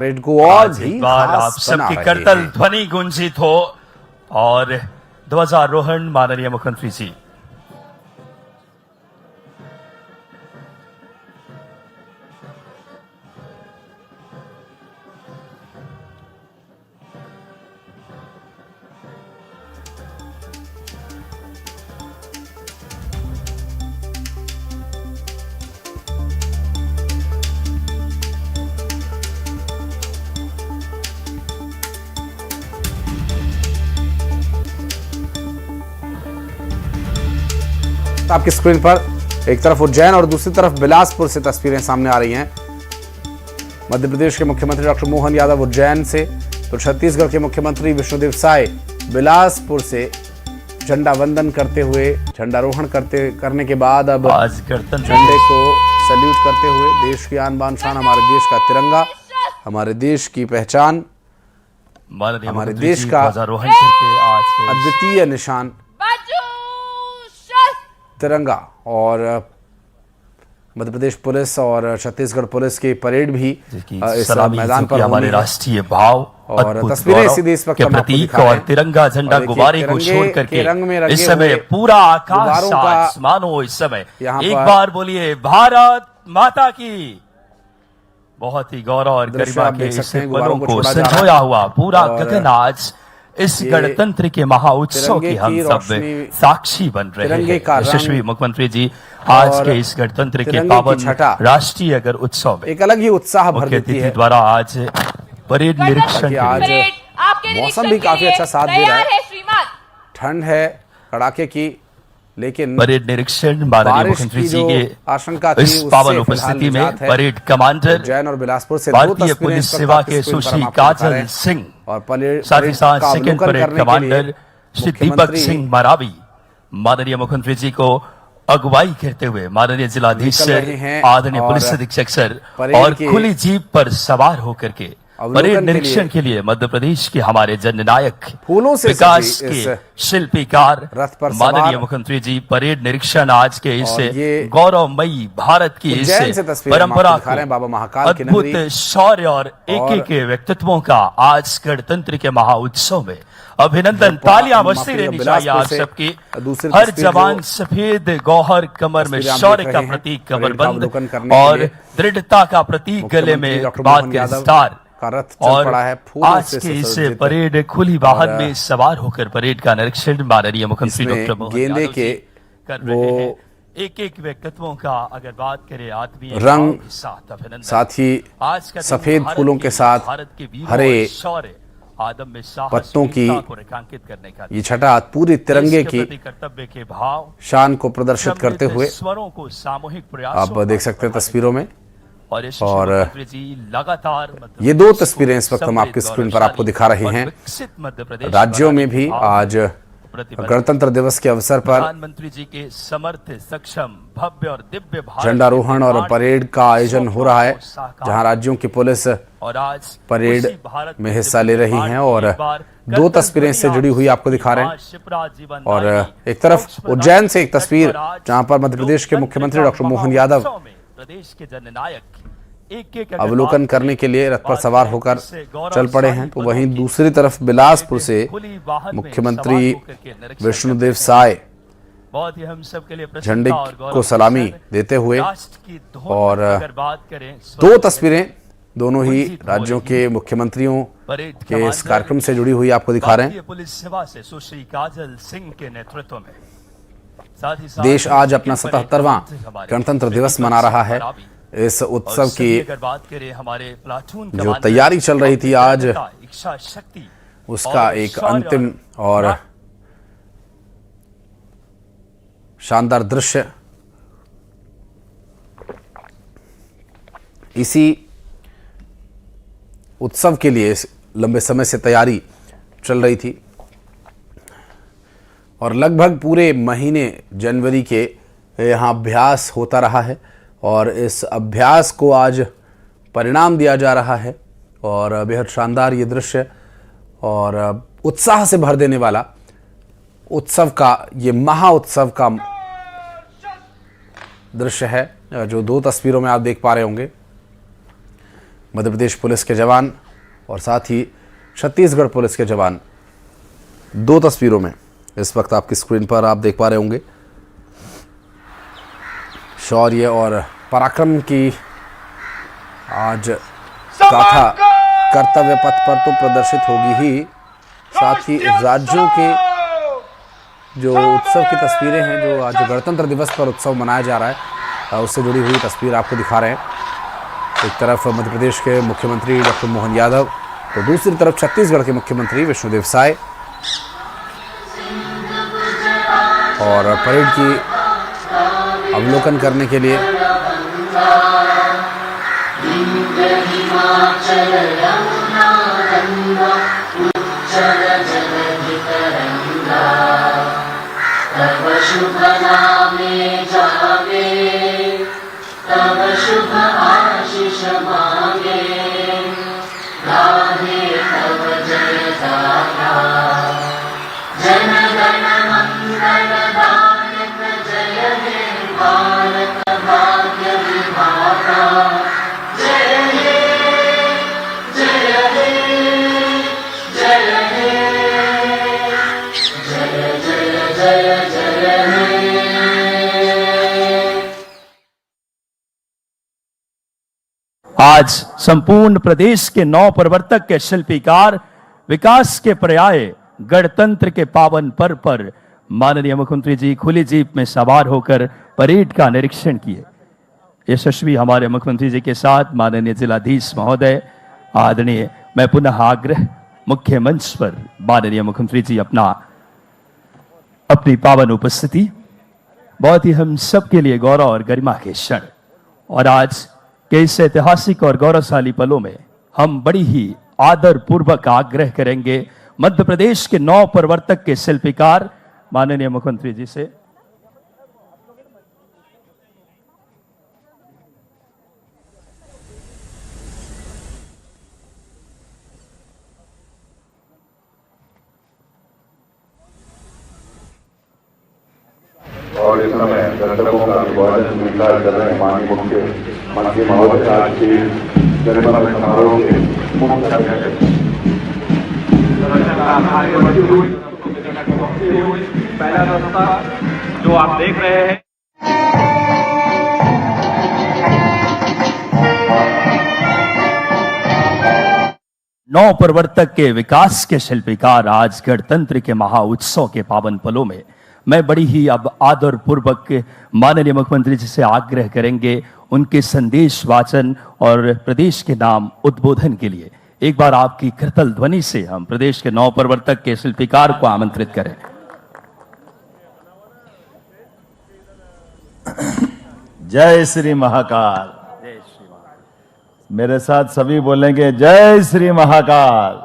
Parade को और भी एक बार आप खास बना सबकी रहे करतल हैं। ध्वनि गुंजित हो और ध्वजारोहण माननीय मुख्यमंत्री जी। आपकी स्क्रीन पर एक तरफ उज्जैन और दूसरी तरफ बिलासपुर से तस्वीरें सामने आ रही हैं। मध्य प्रदेश के मुख्यमंत्री डॉक्टर मोहन यादव उज्जैन से, तो छत्तीसगढ़ के मुख्यमंत्री विष्णुदेव साय बिलासपुर से झंडा वंदन करते हुए, झंडारोहण करने के बाद अब आज गणतंत्र झंडे को सैल्यूट करते हुए देश की आन बान शान, हमारे देश का तिरंगा, हमारे देश की पहचान, हमारे देश का ध्वजारोहण करके आज अद्वितीय निशान तिरंगा। और मध्य प्रदेश पुलिस और छत्तीसगढ़ पुलिस की परेड भी इस मैदान पर हमारे राष्ट्रीय भाव और तस्वीरें सीधे इस वक्त प्रतीक और तिरंगा झंडा गुब्बारे को छोड़ करके इस समय पूरा आकाश आसमानों इस समय एक बार बोलिए भारत माता की। बहुत ही गौरव और गरिमा के इस पलों को संजोया हुआ पूरा गगन आज इस गणतंत्र के महाउत्सव की हम सब साक्षी बन रहे हैं। यशस्वी मुख्यमंत्री जी आज के इस गणतंत्र के पावन राष्ट्रीय अगर उत्सव में एक अलग ही उत्साह भर देती है। द्वारा आज परेड निरीक्षण आज मौसम भी काफी अच्छा साथ दे रहा है, ठंड है कड़ाके की, लेकिन परेड निरीक्षण माननीय मुख्यमंत्री जी के आशंका इस पावन उपस्थिति में परेड कमांडर उज्जैन और बिलासपुर से भारतीय पुलिस सेवा के सुश्री काजल सिंह और साथ ही साथ second parade commander Shri Deepak Singh Maravi माननीय मुख्यमंत्री जी को अगुवाई करते हुए माननीय जिलाधीश आदरणीय पुलिस अधीक्षक सर और खुली जीप पर सवार होकर के परेड निरीक्षण के लिए मध्य प्रदेश के हमारे जननायक फूलों से विकास के शिल्पीकार माननीय मुख्यमंत्री जी परेड निरीक्षण आज के इस गौरवमयी भारत की इस परंपरा को अद्भुत शौर्य और एक व्यक्तित्वों का आज गणतंत्र के महाउत्सव में अभिनंदन। तालियां बजती रहनी चाहिए आप सबकी। हर जवान सफेद गौहर, कमर में शौर्य का प्रतीक कमरबंद और दृढ़ता का प्रतीक गले में बात के विस्तार और आज के इस परेड खुली वाहन में सवार होकर परेड का निरीक्षण माननीय मुख्यमंत्री डॉक्टर मोहन यादव जी कर रहे हैं। एक व्यक्तित्वों का अगर बात करें आत्मीय रंग, साथ ही सफेद फूलों के साथ हरे पत्तों की ये छटा पूरी तिरंगे की कर्तव्य के भाव शान को प्रदर्शित करते हुए स्वरों को सामूहिक आप देख सकते हैं तस्वीरों में। और लगातार ये दो तस्वीरें इस वक्त हम आपकी स्क्रीन पर आपको दिखा रहे हैं। राज्यों में भी आज गणतंत्र दिवस के अवसर पर प्रधानमंत्री जी के समर्थ, सक्षम, भव्य और दिव्य झंडारोहण और परेड का आयोजन हो रहा है, जहां राज्यों की पुलिस और आज परेड में हिस्सा ले रही हैं। और दो तस्वीरें इससे जुड़ी हुई आपको दिखा रहे हैं। और एक तरफ उज्जैन से एक तस्वीर जहां पर मध्य प्रदेश के मुख्यमंत्री डॉक्टर मोहन यादव प्रदेश के जननायक अवलोकन करने के लिए रथ पर सवार होकर चल पड़े हैं, तो वहीं दूसरी तरफ बिलासपुर से मुख्यमंत्री विष्णुदेव साय झंडे को सलामी देते हुए और दो तस्वीरें दोनों ही राज्यों के मुख्यमंत्रियों के इस कार्यक्रम से जुड़ी हुई आपको दिखा रहे हैं। पुलिस सेवा से सुश्री काजल सिंह के नेतृत्व में देश आज अपना 77वां गणतंत्र दिवस मना रहा है। इस उत्सव की जो तैयारी चल रही थी आज उसका एक अंतिम और शानदार दृश्य इसी उत्सव के लिए लंबे समय से तैयारी चल रही थी और लगभग पूरे महीने जनवरी के यहाँ अभ्यास होता रहा है और इस अभ्यास को आज परिणाम दिया जा रहा है। और बेहद शानदार ये दृश्य और उत्साह से भर देने वाला उत्सव का ये महा उत्सव का दृश्य है जो दो तस्वीरों में आप देख पा रहे होंगे। मध्य प्रदेश पुलिस के जवान और साथ ही छत्तीसगढ़ पुलिस के जवान, दो तस्वीरों में इस वक्त आपकी स्क्रीन पर आप देख पा रहे होंगे। शौर्य और पराक्रम की आज गाथा कर्तव्य पथ पर तो प्रदर्शित होगी ही, साथ ही राज्यों के जो उत्सव की तस्वीरें हैं, जो आज गणतंत्र दिवस पर उत्सव मनाया जा रहा है, उससे जुड़ी हुई तस्वीर आपको दिखा रहे हैं। एक तरफ मध्य प्रदेश के मुख्यमंत्री डॉक्टर मोहन यादव तो दूसरी तरफ छत्तीसगढ़ के मुख्यमंत्री विष्णुदेव साय, और परेड की अवलोकन करने के लिए तब शुभ नामे जागे, तब शुभ आशीष मांगे, गाहे तब जय गाथा। जन गण मंगल दायक जय हे भारत भाग्य विधाता। जय हे जय हे जय हे जय जय जय जय हे। आज संपूर्ण प्रदेश के 9 प्रवर्तक के शिल्पीकार विकास के पर्याय गणतंत्र के पावन पर्व पर माननीय मुख्यमंत्री जी खुली जीप में सवार होकर परेड का निरीक्षण किए। यशस्वी हमारे मुख्यमंत्री जी के साथ माननीय जिलाधीश महोदय, आदरणीय, मैं पुनः आग्रह मुख्य मंच पर माननीय मुख्यमंत्री जी अपनी पावन उपस्थिति, बहुत ही हम सबके लिए गौरव और गरिमा के क्षण, और आज के इस ऐतिहासिक और गौरवशाली पलों में हम बड़ी ही आदर पूर्वक आग्रह करेंगे मध्य प्रदेश के 9 प्रवर्तक के शिल्पीकार माननीय मुख्यमंत्री जी से। और इस समय दर्शकों का अभिवादन स्वीकार कर रहे हैं माननीय मुख्यमंत्री महोदय आज के गरिमामय समारोह के मुख्य अतिथि। पहला रास्ता जो आप देख रहे हैं, नौ प्रवर्तक के विकास के शिल्पीकार आज गणतंत्र के महाउत्सव के पावन पलों में मैं बड़ी ही अब आदर पूर्वक माननीय मुख्यमंत्री जी से आग्रह करेंगे उनके संदेश वाचन और प्रदेश के नाम उद्बोधन के लिए। एक बार आपकी करतल ध्वनि से हम प्रदेश के 9 प्रवर्तक के शिल्पीकार को आमंत्रित करें। जय श्री महाकाल। मेरे साथ सभी बोलेंगे जय श्री महाकाल।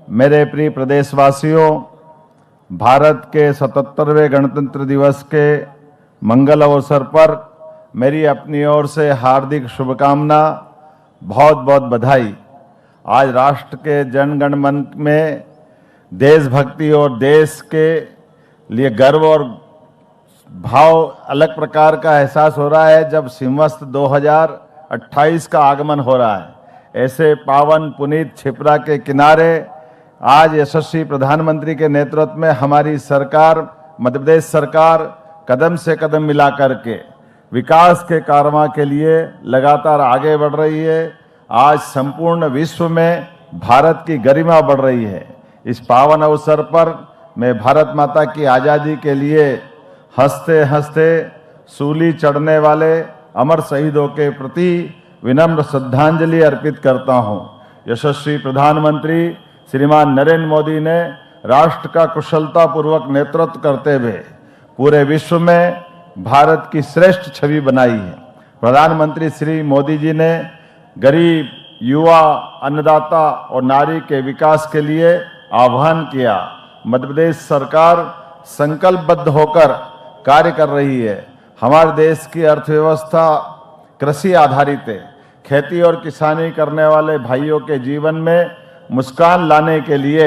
मेरे प्रिय प्रदेशवासियों, भारत के 77वें गणतंत्र दिवस के मंगल अवसर पर मेरी अपनी ओर से हार्दिक शुभकामना, बहुत बहुत बधाई। आज राष्ट्र के जनगण मन में देशभक्ति और देश के लिए गर्व और भाव अलग प्रकार का एहसास हो रहा है जब सिंहस्थ 2028 का आगमन हो रहा है। ऐसे पावन पुनीत क्षिप्रा के किनारे आज यशस्वी प्रधानमंत्री के नेतृत्व में हमारी सरकार, मध्य प्रदेश सरकार कदम से कदम मिला करके विकास के कारवां के लिए लगातार आगे बढ़ रही है। आज संपूर्ण विश्व में भारत की गरिमा बढ़ रही है। इस पावन अवसर पर मैं भारत माता की आज़ादी के लिए हंसते हंसते सूली चढ़ने वाले अमर शहीदों के प्रति विनम्र श्रद्धांजलि अर्पित करता हूं। यशस्वी प्रधानमंत्री श्रीमान नरेंद्र मोदी ने राष्ट्र का कुशलतापूर्वक नेतृत्व करते हुए पूरे विश्व में भारत की श्रेष्ठ छवि बनाई है। प्रधानमंत्री श्री मोदी जी ने गरीब, युवा, अन्नदाता और नारी के विकास के लिए आह्वान किया। मध्य प्रदेश सरकार संकल्पबद्ध होकर कार्य कर रही है। हमारे देश की अर्थव्यवस्था कृषि आधारित है। खेती और किसानी करने वाले भाइयों के जीवन में मुस्कान लाने के लिए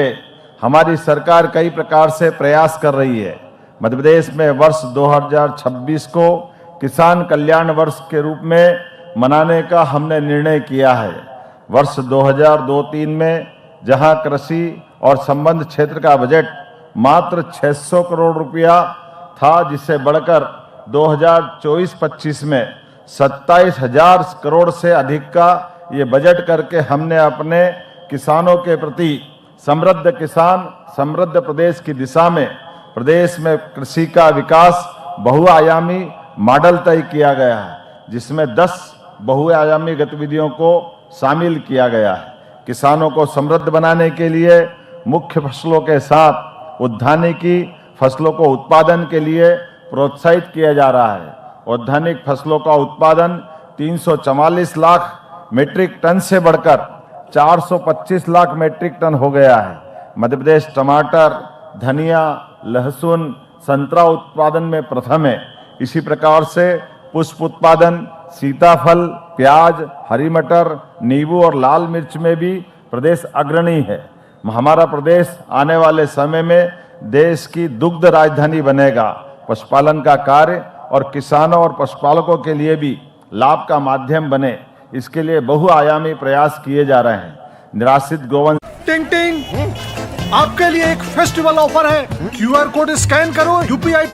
हमारी सरकार कई प्रकार से प्रयास कर रही है। मध्य प्रदेश में वर्ष 2026 को किसान कल्याण वर्ष के रूप में मनाने का हमने निर्णय किया है। वर्ष 2002-03 में जहां कृषि और संबंध क्षेत्र का बजट मात्र 600 करोड़ रुपया था, जिसे बढ़कर 2024-25 में 27,000 करोड़ से अधिक का ये बजट करके हमने अपने किसानों के प्रति समृद्ध किसान समृद्ध प्रदेश की दिशा में प्रदेश में कृषि का विकास बहुआयामी मॉडल तय किया गया है, जिसमें 10 बहुआयामी गतिविधियों को शामिल किया गया है। किसानों को समृद्ध बनाने के लिए मुख्य फसलों के साथ उद्यानिकी फसलों को उत्पादन के लिए प्रोत्साहित किया जा रहा है। औद्यानिक फसलों का उत्पादन 344 लाख मीट्रिक टन से बढ़कर 425 लाख मीट्रिक टन हो गया है। मध्य प्रदेश टमाटर, धनिया, लहसुन, संतरा उत्पादन में प्रथम है। इसी प्रकार से पुष्प उत्पादन, सीताफल, प्याज, हरी मटर, नींबू और लाल मिर्च में भी प्रदेश अग्रणी है। हमारा प्रदेश आने वाले समय में देश की दुग्ध राजधानी बनेगा। पशुपालन का कार्य और किसानों और पशुपालकों के लिए भी लाभ का माध्यम बने, इसके लिए बहुआयामी प्रयास किए जा रहे हैं। निराश्रित गोवंश टिंग टिंग, आपके लिए एक फेस्टिवल ऑफर है। QR कोड स्कैन करो, UPI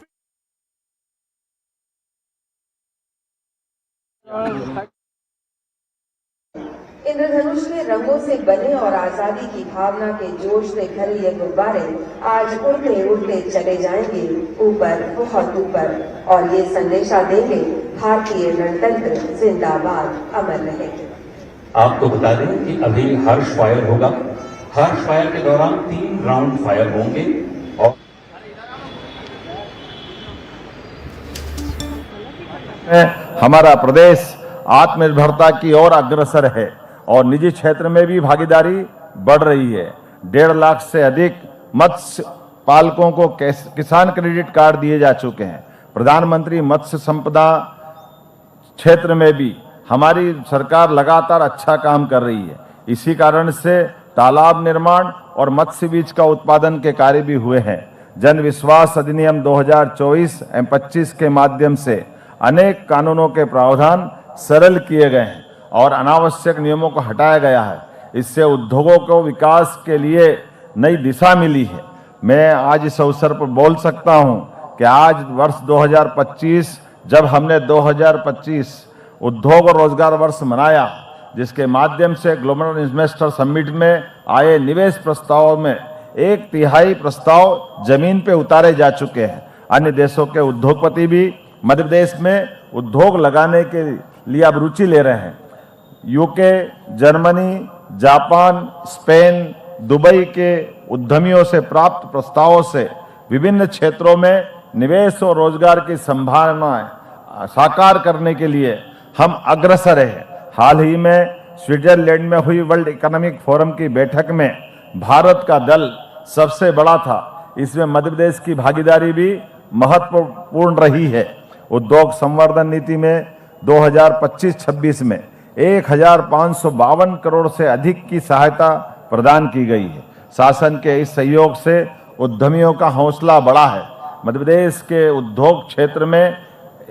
इंद्रधनुष के रंगों से बने और आजादी की भावना के जोश से भरे ये गुब्बारे आज उड़ते उड़ते चले जाएंगे ऊपर, बहुत ऊपर, और ये संदेशा देंगे भारतीय रणतंत्र जिंदाबाद, अमर रहेगी। आपको बता दें कि अभी हर्ष फायर होगा। हर्ष फायर के दौरान 3 राउंड फायर होंगे और हमारा प्रदेश आत्मनिर्भरता की ओर अग्रसर है और निजी क्षेत्र में भी भागीदारी बढ़ रही है। 1.5 लाख से अधिक मत्स्य पालकों को किसान क्रेडिट कार्ड दिए जा चुके हैं। प्रधानमंत्री मत्स्य संपदा क्षेत्र में भी हमारी सरकार लगातार अच्छा काम कर रही है। इसी कारण से तालाब निर्माण और मत्स्य बीज का उत्पादन के कार्य भी हुए हैं। जन विश्वास अधिनियम 2024 एवं 25 के माध्यम से अनेक कानूनों के प्रावधान सरल किए गए हैं और अनावश्यक नियमों को हटाया गया है। इससे उद्योगों को विकास के लिए नई दिशा मिली है। मैं आज इस अवसर पर बोल सकता हूं कि आज वर्ष 2025 जब हमने 2025 उद्योग और रोजगार वर्ष मनाया, जिसके माध्यम से ग्लोबल इन्वेस्टर समिट में आए निवेश प्रस्तावों में 1/3 प्रस्ताव जमीन पे उतारे जा चुके हैं। अन्य देशों के उद्योगपति भी मध्य प्रदेश में उद्योग लगाने के लिए अब रुचि ले रहे हैं। UK, Germany, Japan, Spain, Dubai के उद्यमियों से प्राप्त प्रस्तावों से विभिन्न क्षेत्रों में निवेश और रोजगार की संभावनाएं साकार करने के लिए हम अग्रसर हैं। हाल ही में स्विट्जरलैंड में हुई वर्ल्ड इकोनॉमिक फोरम की बैठक में भारत का दल सबसे बड़ा था। इसमें मध्य प्रदेश की भागीदारी भी महत्वपूर्ण रही है। उद्योग संवर्धन नीति में 2025-26 में 1,552 करोड़ से अधिक की सहायता प्रदान की गई है। शासन के इस सहयोग से उद्यमियों का हौसला बढ़ा है। मध्य प्रदेश के उद्योग क्षेत्र में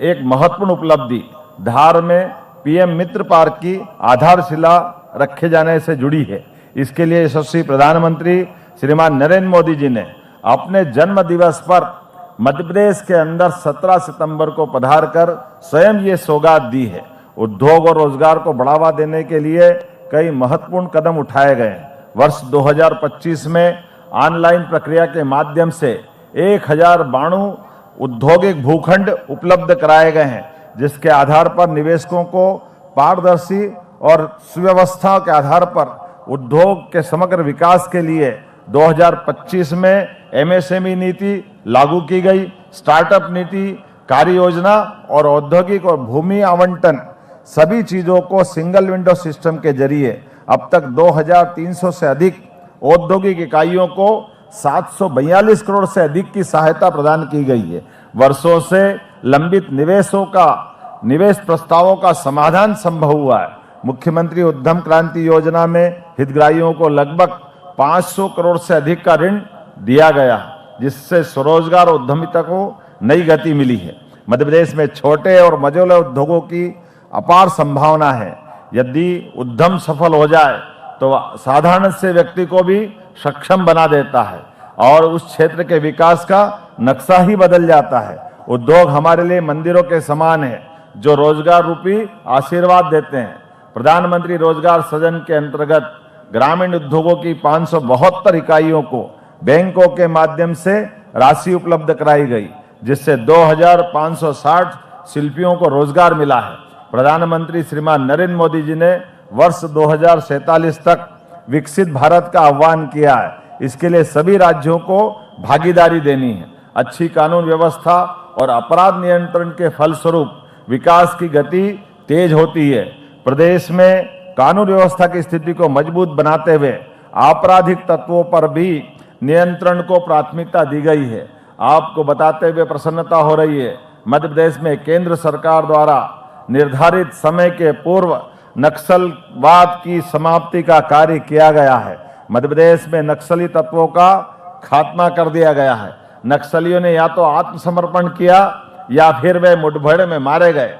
एक महत्वपूर्ण उपलब्धि धार में PM मित्र पार्क की आधारशिला रखे जाने से जुड़ी है। इसके लिए यशस्वी प्रधानमंत्री श्रीमान नरेंद्र मोदी जी ने अपने जन्म दिवस पर मध्य प्रदेश के अंदर 17 सितंबर को पधार कर स्वयं ये सौगात दी है। उद्योग और रोजगार को बढ़ावा देने के लिए कई महत्वपूर्ण कदम उठाए गए हैं। वर्ष 2025 में ऑनलाइन प्रक्रिया के माध्यम से 1092 औद्योगिक भूखंड उपलब्ध कराए गए हैं, जिसके आधार पर निवेशकों को पारदर्शी और सुव्यवस्था के आधार पर उद्योग के समग्र विकास के लिए 2025 में MSME नीति लागू की गई। स्टार्टअप नीति, कार्य योजना और औद्योगिक और भूमि आवंटन सभी चीजों को सिंगल विंडो सिस्टम के जरिए अब तक 2300 से अधिक औद्योगिक इकाइयों को 742 करोड़ से अधिक की सहायता प्रदान की गई है। वर्षों से लंबित निवेश प्रस्तावों का समाधान संभव हुआ है। मुख्यमंत्री उद्यम क्रांति योजना में हितग्राहियों को लगभग 500 करोड़ से अधिक का ऋण दिया गया, जिससे स्वरोजगार और उद्यमिता को नई गति मिली है। मध्य प्रदेश में छोटे और मझोले उद्योगों की अपार संभावना है। यदि उद्यम सफल हो जाए तो साधारण से व्यक्ति को भी सक्षम बना देता है और उस क्षेत्र के विकास का नक्शा ही बदल जाता है। उद्योग हमारे लिए मंदिरों के समान है जो रोजगार रूपी आशीर्वाद देते हैं। प्रधानमंत्री रोजगार सृजन के अंतर्गत ग्रामीण उद्योगों की 572 इकाइयों को बैंकों के माध्यम से राशि उपलब्ध कराई गई, जिससे 2560 शिल्पियों को रोजगार मिला है। प्रधानमंत्री श्रीमान नरेंद्र मोदी जी ने वर्ष 2047 तक विकसित भारत का आह्वान किया है। इसके लिए सभी राज्यों को भागीदारी देनी है। अच्छी कानून व्यवस्था और अपराध नियंत्रण के फलस्वरूप विकास की गति तेज होती है। प्रदेश में कानून व्यवस्था की स्थिति को मजबूत बनाते हुए आपराधिक तत्वों पर भी नियंत्रण को प्राथमिकता दी गई है। आपको बताते हुए प्रसन्नता हो रही है, मध्य प्रदेश में केंद्र सरकार द्वारा निर्धारित समय के पूर्व नक्सलवाद की समाप्ति का कार्य किया गया है। मध्य प्रदेश में नक्सली तत्वों का खात्मा कर दिया गया है। नक्सलियों ने या तो आत्मसमर्पण किया या फिर वे मुठभेड़ में मारे गए।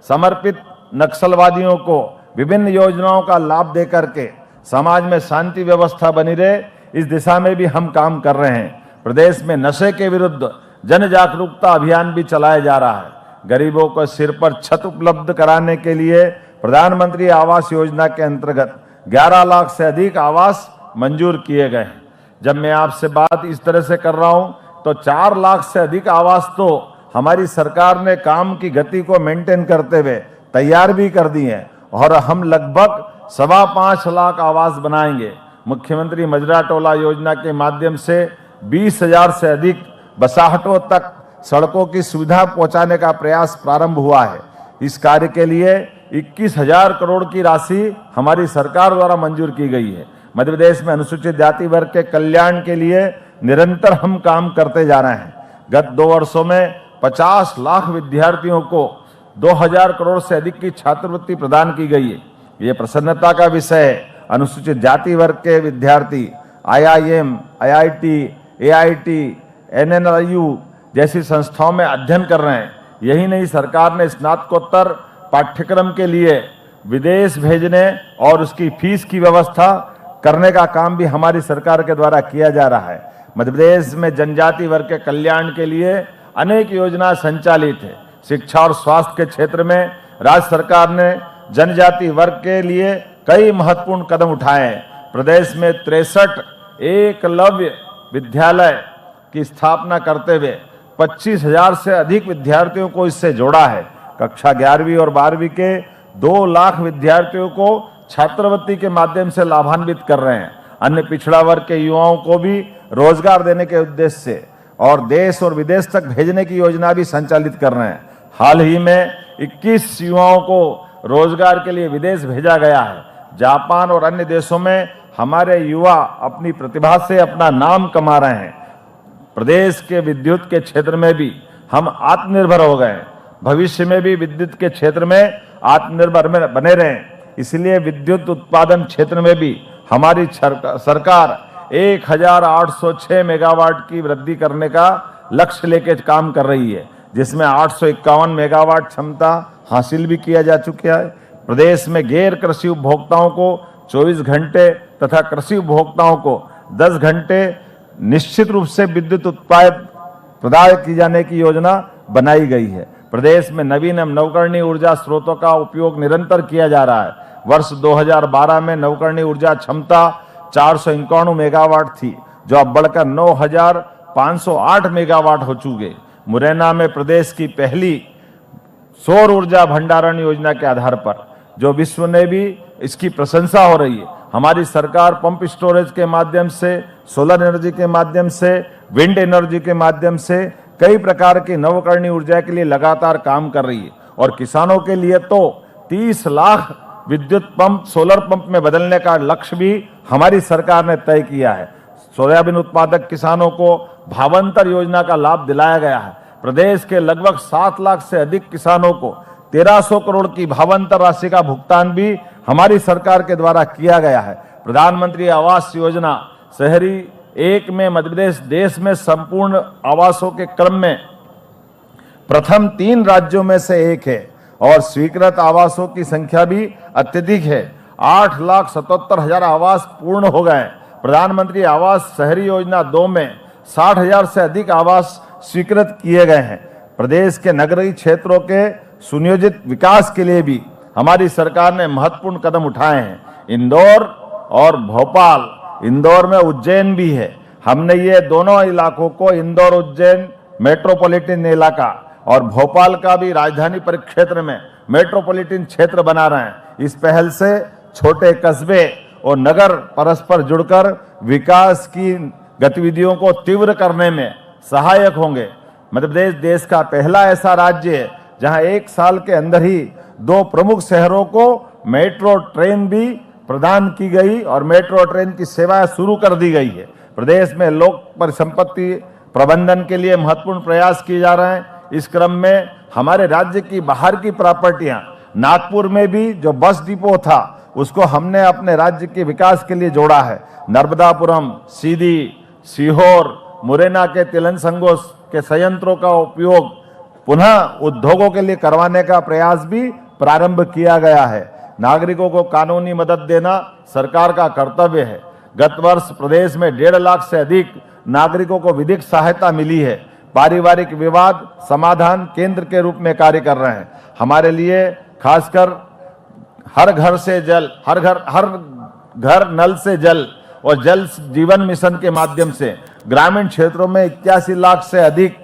समर्पित नक्सलवादियों को विभिन्न योजनाओं का लाभ देकर के समाज में शांति व्यवस्था बनी रहे, इस दिशा में भी हम काम कर रहे हैं। प्रदेश में नशे के विरुद्ध जन जागरूकता अभियान भी चलाया जा रहा है। गरीबों को सिर पर छत उपलब्ध कराने के लिए प्रधानमंत्री आवास योजना के अंतर्गत 11 लाख से अधिक आवास मंजूर किए गए हैं। जब मैं आपसे बात इस तरह से कर रहा हूं तो 4 लाख से अधिक आवास तो हमारी सरकार ने काम की गति को मेंटेन करते हुए तैयार भी कर दी हैं और हम लगभग 5.25 लाख आवास बनाएंगे। मुख्यमंत्री मजरा टोला योजना के माध्यम से 20,000 से अधिक बसाहटों तक सड़कों की सुविधा पहुंचाने का प्रयास प्रारंभ हुआ है। इस कार्य के लिए 21,000 करोड़ की राशि हमारी सरकार द्वारा मंजूर की गई है। मध्य प्रदेश में अनुसूचित जाति वर्ग के कल्याण के लिए निरंतर हम काम करते जा रहे हैं। गत 2 वर्षों में 50 लाख विद्यार्थियों को 2,000 करोड़ से अधिक की छात्रवृत्ति प्रदान की गई है। ये प्रसन्नता का विषय है। अनुसूचित जाति वर्ग के विद्यार्थी IIM, IIT, AIT, NNLU जैसी संस्थाओं में अध्ययन कर रहे हैं। यही नहीं, सरकार ने स्नातकोत्तर पाठ्यक्रम के लिए विदेश भेजने और उसकी फीस की व्यवस्था करने का काम भी हमारी सरकार के द्वारा किया जा रहा है। मध्य प्रदेश में जनजाति वर्ग के कल्याण के लिए अनेक योजनाएं संचालित है। शिक्षा और स्वास्थ्य के क्षेत्र में राज्य सरकार ने जनजाति वर्ग के लिए कई महत्वपूर्ण कदम उठाए हैं। प्रदेश में 63 एकलव्य विद्यालय की स्थापना करते हुए 25,000 से अधिक विद्यार्थियों को इससे जोड़ा है। कक्षा 11वीं और 12वीं के 2 लाख विद्यार्थियों को छात्रवृत्ति के माध्यम से लाभान्वित कर रहे हैं। अन्य पिछड़ा वर्ग के युवाओं को भी रोजगार देने के उद्देश्य से और देश और विदेश तक भेजने की योजना भी संचालित कर रहे हैं। हाल ही में 21 युवाओं को रोजगार के लिए विदेश भेजा गया है। जापान और अन्य देशों में हमारे युवा अपनी प्रतिभा से अपना नाम कमा रहे हैं। प्रदेश के विद्युत के क्षेत्र में भी हम आत्मनिर्भर हो गए हैं। भविष्य में भी विद्युत के क्षेत्र में आत्मनिर्भर बने रहें, इसलिए विद्युत उत्पादन क्षेत्र में भी हमारी सरकार 1,806 मेगावाट की वृद्धि करने का लक्ष्य लेकर काम कर रही है, जिसमें 851 मेगावाट क्षमता हासिल भी किया जा चुका है। प्रदेश में गैर कृषि उपभोक्ताओं को 24 घंटे तथा कृषि उपभोक्ताओं को 10 घंटे निश्चित रूप से विद्युत उत्पादन प्रदान की जाने की योजना बनाई गई है। प्रदेश में नवीन एवं नवकरणीय ऊर्जा स्रोतों का उपयोग निरंतर किया जा रहा है। वर्ष 2012 में नवकरणीय ऊर्जा क्षमता 491 मेगावाट थी, जो अब बढ़कर 9,508 मेगावाट हो चुके। मुरैना में प्रदेश की पहली सौर ऊर्जा भंडारण योजना के आधार पर, जो विश्व ने भी इसकी प्रशंसा हो रही है। हमारी सरकार पंप स्टोरेज के माध्यम से, सोलर एनर्जी के माध्यम से, विंड एनर्जी के माध्यम से कई प्रकार की नवकरणीय ऊर्जा के लिए लगातार काम कर रही है। और किसानों के लिए तो 30 लाख विद्युत पंप सोलर पंप में बदलने का लक्ष्य भी हमारी सरकार ने तय किया है। सोयाबीन उत्पादक किसानों को भावांतर योजना का लाभ दिलाया गया है। प्रदेश के लगभग 7 लाख से अधिक किसानों को 1300 करोड़ की भावांतर राशि का भुगतान भी हमारी सरकार के द्वारा किया गया है। प्रधानमंत्री आवास योजना शहरी 1 में मध्य प्रदेश देश में संपूर्ण आवासों के क्रम में प्रथम 3 राज्यों में से एक है और स्वीकृत आवासों की संख्या भी अत्यधिक है। 8,77,000 आवास पूर्ण हो गए। प्रधानमंत्री आवास शहरी योजना 2 में 60,000 से अधिक आवास स्वीकृत किए गए हैं। प्रदेश के नगरीय क्षेत्रों के सुनियोजित विकास के लिए भी हमारी सरकार ने महत्वपूर्ण कदम उठाए हैं। इंदौर और भोपाल, इंदौर में उज्जैन भी है। हमने ये दोनों इलाकों को इंदौर उज्जैन मेट्रोपॉलिटन इलाका और भोपाल का भी राजधानी परिक्षेत्र में मेट्रोपॉलिटन क्षेत्र बना रहे हैं। इस पहल से छोटे कस्बे और नगर परस्पर जुड़कर विकास की गतिविधियों को तीव्र करने में सहायक होंगे। मध्य प्रदेश देश का पहला ऐसा राज्य है जहां 1 साल के अंदर ही 2 प्रमुख शहरों को मेट्रो ट्रेन भी प्रदान की गई और मेट्रो ट्रेन की सेवाएं शुरू कर दी गई है। प्रदेश में लोक परिसंपत्ति प्रबंधन के लिए महत्वपूर्ण प्रयास किए जा रहे हैं। इस क्रम में हमारे राज्य की बाहर की प्रॉपर्टियां, नागपुर में भी जो बस डिपो था उसको हमने अपने राज्य के विकास के लिए जोड़ा है। नर्मदापुरम, सीधी, सीहोर, मुरैना के तिलहन संघों के संयंत्रों का उपयोग पुनः उद्योगों के लिए करवाने का प्रयास भी प्रारंभ किया गया है। नागरिकों को कानूनी मदद देना सरकार का कर्तव्य है। गत वर्ष प्रदेश में 1.5 लाख से अधिक नागरिकों को विधिक सहायता मिली है। पारिवारिक विवाद समाधान केंद्र के रूप में कार्य कर रहे हैं। हमारे लिए खासकर हर घर से जल, हर घर नल से जल और जल जीवन मिशन के माध्यम से ग्रामीण क्षेत्रों में 81 लाख से अधिक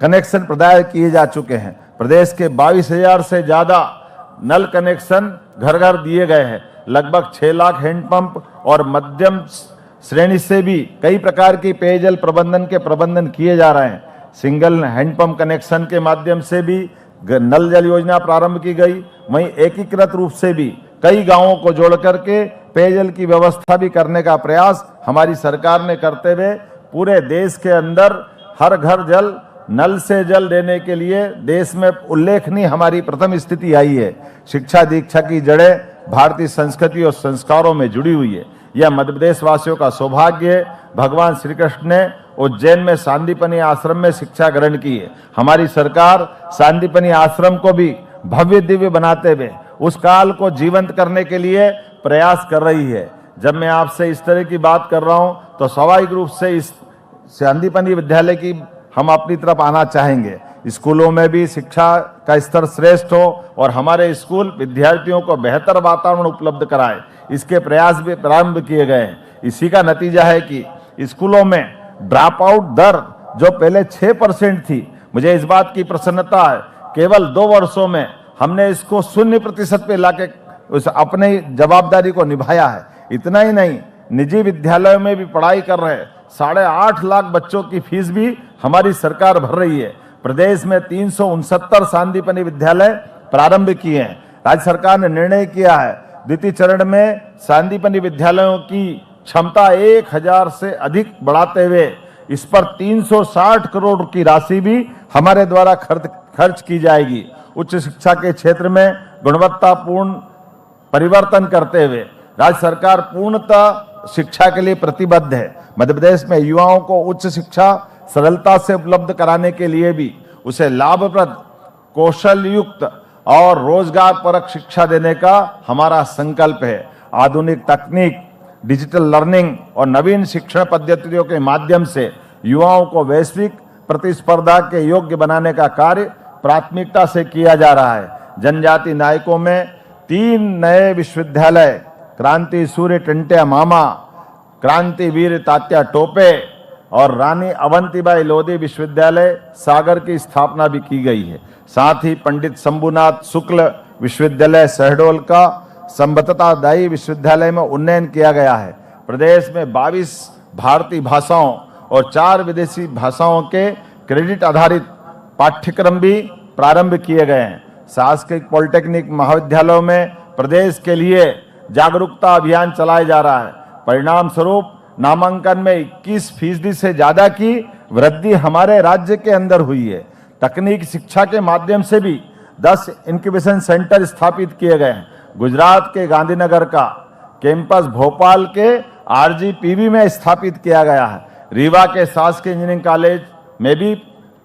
कनेक्शन प्रदान किए जा चुके हैं। प्रदेश के 22,000 से ज्यादा नल कनेक्शन घर घर दिए गए हैं। लगभग 6 लाख हैंडपंप और मध्यम श्रेणी से भी कई प्रकार की पेयजल प्रबंधन किए जा रहे हैं। सिंगल हैंडपंप कनेक्शन के माध्यम से भी नल जल योजना प्रारंभ की गई। वहीं एकीकृत रूप से भी कई गांवों को जोड़ करके पेयजल की व्यवस्था भी करने का प्रयास हमारी सरकार ने करते हुए पूरे देश के अंदर हर घर जल, नल से जल देने के लिए देश में उल्लेखनीय हमारी प्रथम स्थिति आई है। शिक्षा दीक्षा की जड़ें भारतीय संस्कृति और संस्कारों में जुड़ी हुई है। यह मध्य प्रदेश वासियों का सौभाग्य है। भगवान श्री कृष्ण ने उज्जैन में सांदीपनि आश्रम में शिक्षा ग्रहण की है। हमारी सरकार सांदीपनि आश्रम को भी भव्य दिव्य बनाते हुए उस काल को जीवंत करने के लिए प्रयास कर रही है। जब मैं आपसे इस तरह की बात कर रहा हूं तो स्वाभाविक रूप से इस सांदीपनि विद्यालय की हम अपनी तरफ आना चाहेंगे। स्कूलों में भी शिक्षा का स्तर श्रेष्ठ हो और हमारे स्कूल विद्यार्थियों को बेहतर वातावरण उपलब्ध कराए, इसके प्रयास भी प्रारंभ किए गए हैं। इसी का नतीजा है कि स्कूलों में ड्रॉप आउट दर जो पहले 6% थी, मुझे इस बात की प्रसन्नता है केवल 2 वर्षों में हमने इसको 0% पे लाके उस अपनी जवाबदारी को निभाया है। इतना ही नहीं, निजी विद्यालयों में भी पढ़ाई कर रहे 8.5 लाख बच्चों की फीस भी हमारी सरकार भर रही है। प्रदेश में 369 सांदीपनि विद्यालय प्रारंभ किए हैं। राज्य सरकार ने निर्णय किया है द्वितीय चरण में सांदीपनि विद्यालयों की क्षमता 1000 से अधिक बढ़ाते हुए इस पर 360 करोड़ की राशि भी हमारे द्वारा खर्च की जाएगी। उच्च शिक्षा के क्षेत्र में गुणवत्तापूर्ण परिवर्तन करते हुए राज्य सरकार पूर्णतः शिक्षा के लिए प्रतिबद्ध है। मध्य प्रदेश में युवाओं को उच्च शिक्षा सरलता से उपलब्ध कराने के लिए भी उसे लाभप्रद, कौशल युक्त और रोजगार परक शिक्षा देने का हमारा संकल्प है। आधुनिक तकनीक, डिजिटल लर्निंग और नवीन शिक्षण पद्धतियों के माध्यम से युवाओं को वैश्विक प्रतिस्पर्धा के योग्य बनाने का कार्य प्राथमिकता से किया जा रहा है। जनजाति नायकों में 3 नए विश्वविद्यालय, क्रांति सूर्य टंट्या मामा, क्रांति वीर तात्या टोपे और रानी अवंतीबाई लोधी विश्वविद्यालय सागर की स्थापना भी की गई है। साथ ही पंडित शंभुनाथ शुक्ल विश्वविद्यालय शहडोल का संबद्धतादायी विश्वविद्यालय में उन्नयन किया गया है। प्रदेश में 22 भारतीय भाषाओं और 4 विदेशी भाषाओं के क्रेडिट आधारित पाठ्यक्रम भी प्रारंभ किए गए हैं। शासकीय पॉलिटेक्निक महाविद्यालयों में प्रदेश के लिए जागरूकता अभियान चलाया जा रहा है। परिणाम स्वरूप नामांकन में 21% से ज्यादा की वृद्धि हमारे राज्य के अंदर हुई है। तकनीक शिक्षा के माध्यम से भी 10 इंक्यूबेशन सेंटर स्थापित किए गए हैं। गुजरात के गांधीनगर का कैंपस भोपाल के RGPV में स्थापित किया गया है। रीवा के शासकीय इंजीनियरिंग कॉलेज में भी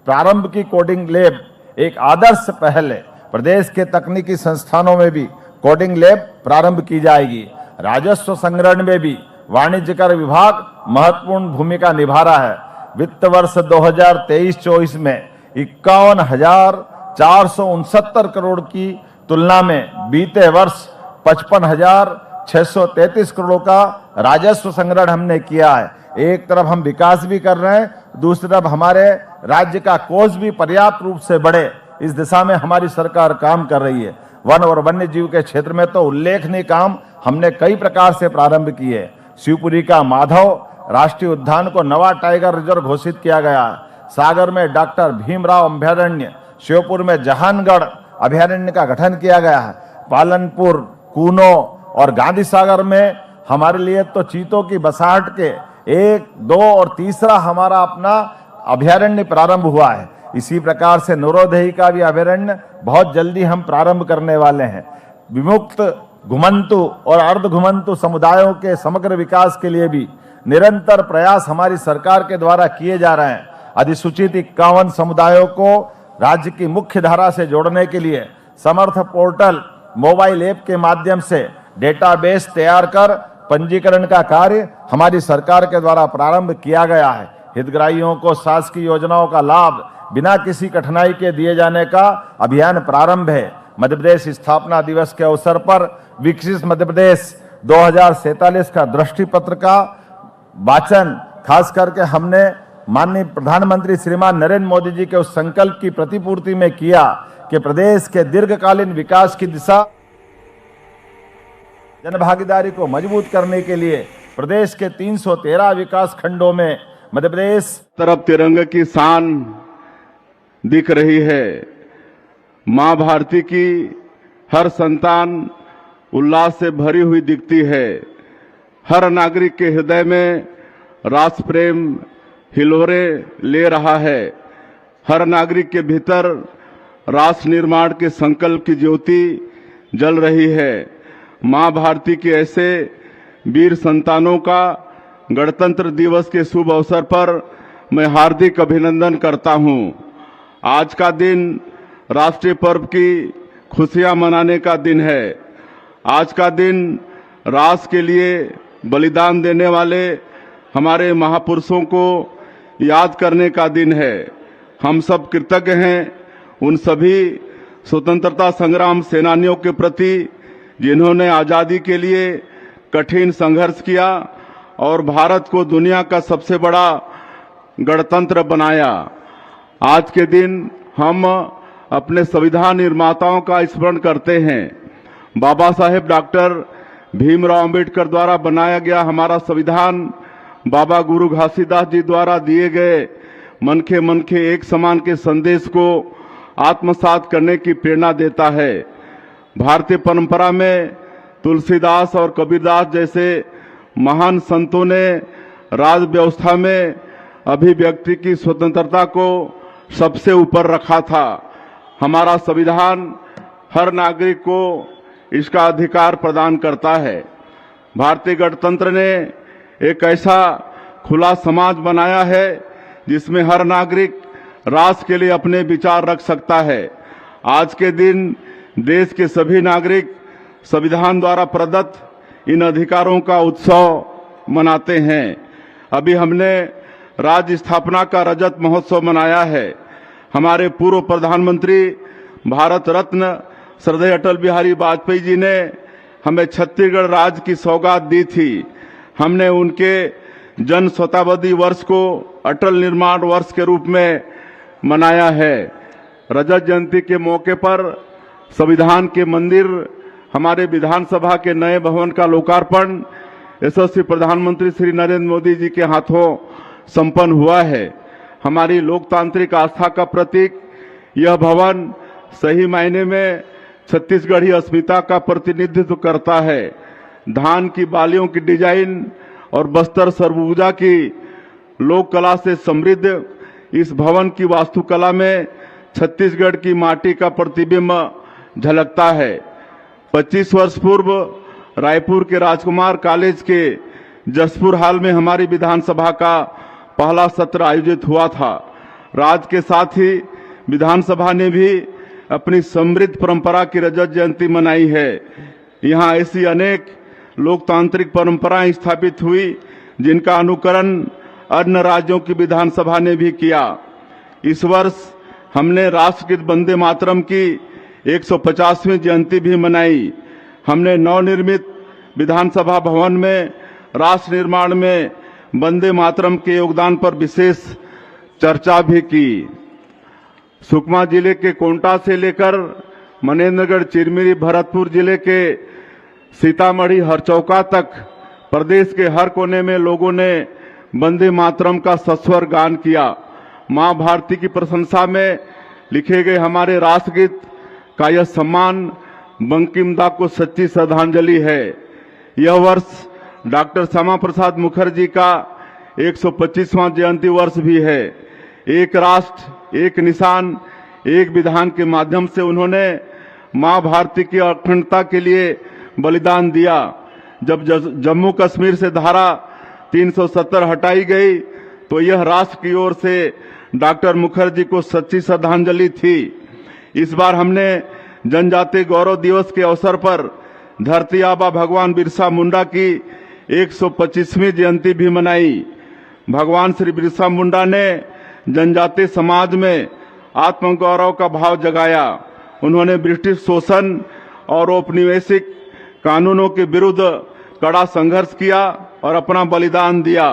प्रारंभ की कोडिंग लैब एक आदर्श पहल है। प्रदेश के तकनीकी संस्थानों में भी कोडिंग लैब प्रारंभ की जाएगी। राजस्व संग्रहण में भी वाणिज्य कर विभाग महत्वपूर्ण भूमिका निभा रहा है। वित्त वर्ष 2023-24 में 51,469 करोड़ की तुलना में बीते वर्ष 55,633 करोड़ का राजस्व संग्रहण हमने किया है। एक तरफ हम विकास भी कर रहे हैं, दूसरी तरफ हमारे राज्य का कोष भी पर्याप्त रूप से बढ़े, इस दिशा में हमारी सरकार काम कर रही है। वन और वन्य जीव के क्षेत्र में तो उल्लेखनीय काम हमने कई प्रकार से प्रारंभ किए। शिवपुरी का माधव राष्ट्रीय उद्यान को नवा टाइगर रिजर्व घोषित किया गया। सागर में डॉक्टर भीमराव अभयारण्य, श्योपुर में जहानगढ़ अभयारण्य का गठन किया गया है। पालनपुर, कूनो और गांधी सागर में हमारे लिए तो चीतों की बसाहट के 1, 2 और तीसरा हमारा अपना अभयारण्य प्रारंभ हुआ है। इसी प्रकार से नौरोदही का भी अभयारण्य बहुत जल्दी हम प्रारंभ करने वाले हैं। विमुक्त घुमंतु और अर्ध घुमंतु समुदायों के समग्र विकास के लिए भी निरंतर प्रयास हमारी सरकार के द्वारा किए जा रहे हैं। अधिसूचित 51 समुदायों को राज्य की मुख्य धारा से जोड़ने के लिए समर्थ पोर्टल मोबाइल ऐप के माध्यम से डेटाबेस तैयार कर पंजीकरण का कार्य हमारी सरकार के द्वारा प्रारंभ किया गया है। हितग्राहियों को शासकीय योजनाओं का लाभ बिना किसी कठिनाई के दिए जाने का अभियान प्रारंभ है। मध्य प्रदेश स्थापना दिवस के अवसर पर विकसित मध्य प्रदेश 2047 का दृष्टि पत्र का वाचन खास करके हमने माननीय प्रधानमंत्री श्रीमान नरेंद्र मोदी जी के उस संकल्प की प्रतिपूर्ति में किया कि प्रदेश के दीर्घकालीन विकास की दिशा जनभागीदारी को मजबूत करने के लिए प्रदेश के 313 विकास खंडों में मध्य प्रदेश तरफ तिरंगे की शान दिख रही है। मां भारती की हर संतान उल्लास से भरी हुई दिखती है। हर नागरिक के हृदय में राष्ट्र प्रेम हिलोरे ले रहा है। हर नागरिक के भीतर राष्ट्र निर्माण के संकल्प की ज्योति जल रही है। मां भारती के ऐसे वीर संतानों का गणतंत्र दिवस के शुभ अवसर पर मैं हार्दिक अभिनंदन करता हूं। आज का दिन राष्ट्रीय पर्व की खुशियां मनाने का दिन है। आज का दिन राष्ट्र के लिए बलिदान देने वाले हमारे महापुरुषों को याद करने का दिन है। हम सब कृतज्ञ हैं उन सभी स्वतंत्रता संग्राम सेनानियों के प्रति जिन्होंने आजादी के लिए कठिन संघर्ष किया और भारत को दुनिया का सबसे बड़ा गणतंत्र बनाया। आज के दिन हम अपने संविधान निर्माताओं का स्मरण करते हैं। बाबा साहेब डॉक्टर भीमराव अंबेडकर द्वारा बनाया गया हमारा संविधान बाबा गुरु घासीदास जी द्वारा दिए गए मन के एक समान के संदेश को आत्मसात करने की प्रेरणा देता है। भारतीय परंपरा में तुलसीदास और कबीरदास जैसे महान संतों ने राज व्यवस्था में अभिव्यक्ति की स्वतंत्रता को सबसे ऊपर रखा था। हमारा संविधान हर नागरिक को इसका अधिकार प्रदान करता है। भारतीय गणतंत्र ने एक ऐसा खुला समाज बनाया है जिसमें हर नागरिक राष्ट्र के लिए अपने विचार रख सकता है। आज के दिन देश के सभी नागरिक संविधान द्वारा प्रदत्त इन अधिकारों का उत्सव मनाते हैं। अभी हमने राज्य स्थापना का रजत महोत्सव मनाया है। हमारे पूर्व प्रधानमंत्री भारत रत्न श्रद्धेय अटल बिहारी वाजपेयी जी ने हमें छत्तीसगढ़ राज्य की सौगात दी थी। हमने उनके जन शताब्दी वर्ष को अटल निर्माण वर्ष के रूप में मनाया है। रजत जयंती के मौके पर संविधान के मंदिर, हमारे विधानसभा के नए भवन का लोकार्पण यशस्वी प्रधानमंत्री श्री नरेंद्र मोदी जी के हाथों संपन्न हुआ है। हमारी लोकतांत्रिक आस्था का प्रतीक यह भवन सही मायने में छत्तीसगढ़ी अस्मिता का प्रतिनिधित्व करता है। धान की बालियों की डिजाइन और बस्तर सरबूजा की लोक कला से समृद्ध इस भवन की वास्तुकला में छत्तीसगढ़ की माटी का प्रतिबिंब झलकता है। 25 वर्ष पूर्व रायपुर के राजकुमार कॉलेज के जसपुर हाल में हमारी विधानसभा का पहला सत्र आयोजित हुआ था। राज्य के साथ ही विधानसभा ने भी अपनी समृद्ध परंपरा की रजत जयंती मनाई है। यहाँ ऐसी अनेक लोकतांत्रिक परंपराएं स्थापित हुई जिनका अनुकरण अन्य राज्यों की विधानसभा ने भी किया। इस वर्ष हमने राष्ट्रगीत वंदे मातरम की 150वीं जयंती भी मनाई। हमने नवनिर्मित विधानसभा भवन में राष्ट्र निर्माण में वंदे मातरम के योगदान पर विशेष चर्चा भी की। सुकमा जिले के कोंटा से लेकर मनेन्द्रगढ़, चिरमिरी, भरतपुर जिले के सीतामढ़ी, हरचौका तक प्रदेश के हर कोने में लोगों ने वंदे मातरम का सस्वर गान किया। मां भारती की प्रशंसा में लिखे गए हमारे राष्ट्रगीत का यह सम्मान बंकिम दा को सच्ची श्रद्धांजलि है। यह वर्ष डॉक्टर श्यामा प्रसाद मुखर्जी का 125वां जयंती वर्ष भी है। एक राष्ट्र एक निशान एक विधान के माध्यम से उन्होंने मां भारती की अखंडता के लिए बलिदान दिया। जब जम्मू कश्मीर से धारा 370 हटाई गई तो यह राष्ट्र की ओर से डॉक्टर मुखर्जी को सच्ची श्रद्धांजलि थी। इस बार हमने जनजातीय गौरव दिवस के अवसर पर धरती आबा भगवान बिरसा मुंडा की 125वीं जयंती भी मनाई। भगवान श्री बिरसा मुंडा ने जनजातीय समाज में आत्मगौरव का भाव जगाया। उन्होंने ब्रिटिश शोषण और औपनिवेशिक कानूनों के विरुद्ध कड़ा संघर्ष किया और अपना बलिदान दिया।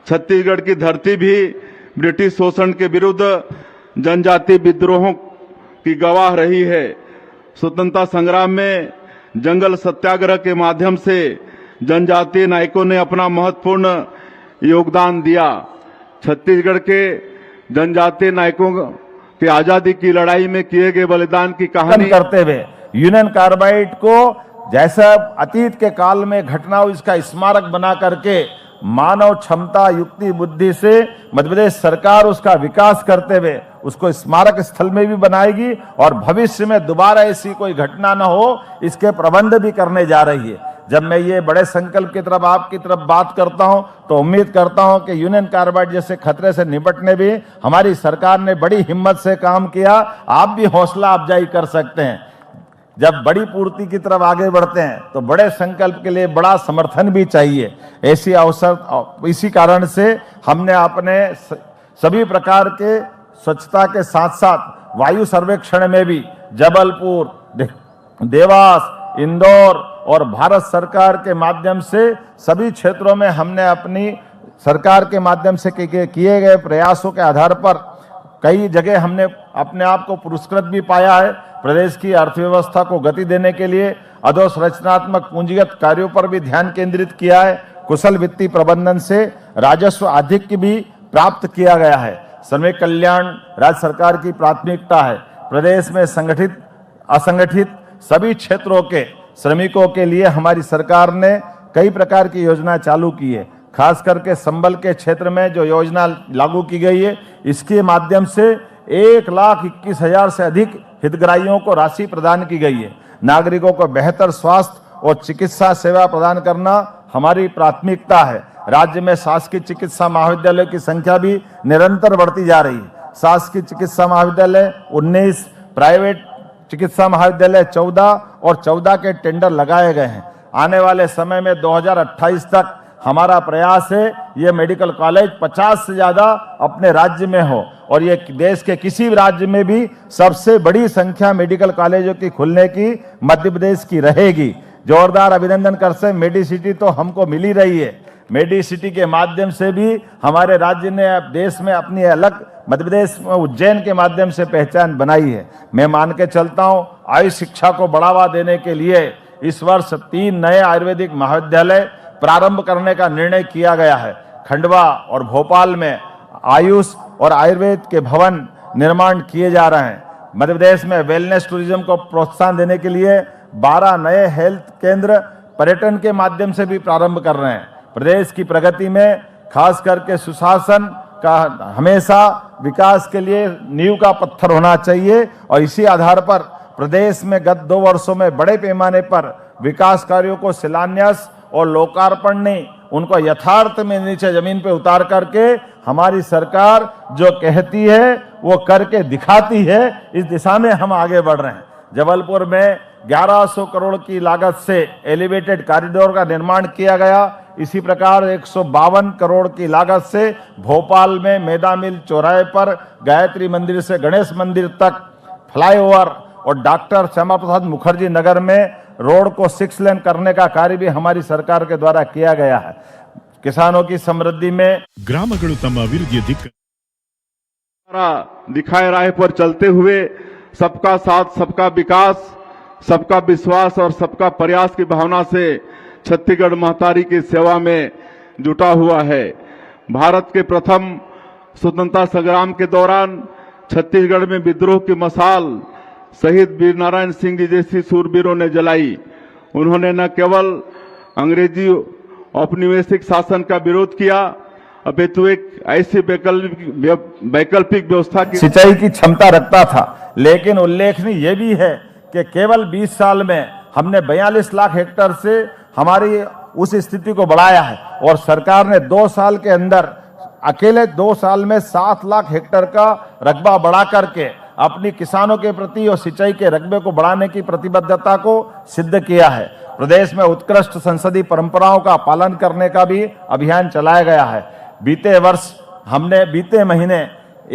छत्तीसगढ़ की धरती भी ब्रिटिश शोषण के विरुद्ध जनजातीय विद्रोहों की गवाह रही है। स्वतंत्रता संग्राम में जंगल सत्याग्रह के माध्यम से जनजातीय नायकों ने अपना महत्वपूर्ण योगदान दिया। छत्तीसगढ़ के जनजातीय नायकों के आजादी की लड़ाई में किए गए बलिदान की कहानी करते हुए यूनियन कार्बाइड को जैसा अतीत के काल में घटना हुई इसका स्मारक बना करके मानव क्षमता युक्ति बुद्धि से मध्य प्रदेश सरकार उसका विकास करते हुए उसको स्मारक स्थल में भी बनाएगी और भविष्य में दोबारा ऐसी कोई घटना न हो इसके प्रबंध भी करने जा रही है। जब मैं ये बड़े संकल्प की तरफ आपकी तरफ बात करता हूं तो उम्मीद करता हूं कि यूनियन कार्बाइड जैसे खतरे से निपटने भी हमारी सरकार ने बड़ी हिम्मत से काम किया। आप भी हौसला अफजाई कर सकते हैं। जब बड़ी पूर्ति की तरफ आगे बढ़ते हैं तो बड़े संकल्प के लिए बड़ा समर्थन भी चाहिए। ऐसी अवसर इसी कारण से हमने अपने सभी प्रकार के स्वच्छता के साथ साथ वायु सर्वेक्षण में भी जबलपुर, देवास, इंदौर और भारत सरकार के माध्यम से सभी क्षेत्रों में हमने अपनी सरकार के माध्यम से किए गए प्रयासों के आधार पर कई जगह हमने अपने आप को पुरस्कृत भी पाया है। प्रदेश की अर्थव्यवस्था को गति देने के लिए अधोसंरचनात्मक पूंजीगत कार्यों पर भी ध्यान केंद्रित किया है। कुशल वित्तीय प्रबंधन से राजस्व अधिक भी प्राप्त किया गया है। श्रमिक कल्याण राज्य सरकार की प्राथमिकता है। प्रदेश में संगठित असंगठित सभी क्षेत्रों के श्रमिकों के लिए हमारी सरकार ने कई प्रकार की योजना चालू की है। खास करके संबल के क्षेत्र में जो योजना लागू की गई है इसके माध्यम से 1,21,000 से अधिक हितग्राहियों को राशि प्रदान की गई है। नागरिकों को बेहतर स्वास्थ्य और चिकित्सा सेवा प्रदान करना हमारी प्राथमिकता है। राज्य में शासकीय चिकित्सा महाविद्यालय की संख्या भी निरंतर बढ़ती जा रही है। शासकीय चिकित्सा महाविद्यालय 19, प्राइवेट चिकित्सा महाविद्यालय 14 और 14 के टेंडर लगाए गए हैं। आने वाले समय में 2028 तक हमारा प्रयास है ये मेडिकल कॉलेज 50 से ज्यादा अपने राज्य में हो और ये देश के किसी भी राज्य में भी सबसे बड़ी संख्या मेडिकल कॉलेजों की खुलने की मध्य प्रदेश की रहेगी। जोरदार अभिनंदन कर से मेडिसिटी तो हमको मिल ही रही है। मेडिसिटी के माध्यम से भी हमारे राज्य ने देश में अपनी अलग मध्य प्रदेश में उज्जैन के माध्यम से पहचान बनाई है। मैं मान के चलता हूँ आयुष शिक्षा को बढ़ावा देने के लिए इस वर्ष 3 नए आयुर्वेदिक महाविद्यालय प्रारंभ करने का निर्णय किया गया है। खंडवा और भोपाल में आयुष और आयुर्वेद के भवन निर्माण किए जा रहे हैं। मध्य प्रदेश में वेलनेस टूरिज्म को प्रोत्साहन देने के लिए 12 नए हेल्थ केंद्र पर्यटन के माध्यम से भी प्रारंभ कर रहे हैं। प्रदेश की प्रगति में खास करके सुशासन का हमेशा विकास के लिए नींव का पत्थर होना चाहिए और इसी आधार पर प्रदेश में गत 2 वर्षों में बड़े पैमाने पर विकास कार्यों को शिलान्यास और लोकार्पण ने उनको यथार्थ में नीचे जमीन पे उतार करके हमारी सरकार जो कहती है वो करके दिखाती है। इस दिशा में हम आगे बढ़ रहे हैं। जबलपुर में 1100 करोड़ की लागत से एलिवेटेड कॉरिडोर का निर्माण किया गया। इसी प्रकार 152 करोड़ की लागत से भोपाल में मेदा मिल चौराहे पर गायत्री मंदिर से गणेश मंदिर तक फ्लाईओवर और डॉक्टर श्यामा प्रसाद मुखर्जी नगर में रोड को 6 लेन करने का कार्य भी हमारी सरकार के द्वारा किया गया है। किसानों की समृद्धि में ग्रामಗಳು ತಮ್ಮ ಅಭಿವೃದ್ಧಿಯ ದಿಕ್ಕು दिखाए राह पर चलते हुए सबका साथ, सबका विकास, सबका विश्वास और सबका प्रयास की भावना से छत्तीसगढ़ महतारी की सेवा में जुटा हुआ है। भारत के प्रथम स्वतंत्रता संग्राम के दौरान छत्तीसगढ़ में विद्रोह की मशाल शहीद वीर नारायण सिंह जी जैसी सूरवीरों ने जलाई। उन्होंने न केवल अंग्रेजी औपनिवेशिक शासन का विरोध किया, अपितु एक ऐसी वैकल्पिक व्यवस्था की सिंचाई की क्षमता रखता था। लेकिन उल्लेखनीय यह भी है कि केवल 20 साल में हमने 42 लाख हेक्टेयर से हमारी उस स्थिति को बढ़ाया है और सरकार ने 2 साल के अंदर अकेले 2 साल में 7 लाख हेक्टेयर का रकबा बढ़ा करके अपनी किसानों के प्रति और सिंचाई के रकबे को बढ़ाने की प्रतिबद्धता को सिद्ध किया है। प्रदेश में उत्कृष्ट संसदीय परंपराओं का पालन करने का भी अभियान चलाया गया है। बीते महीने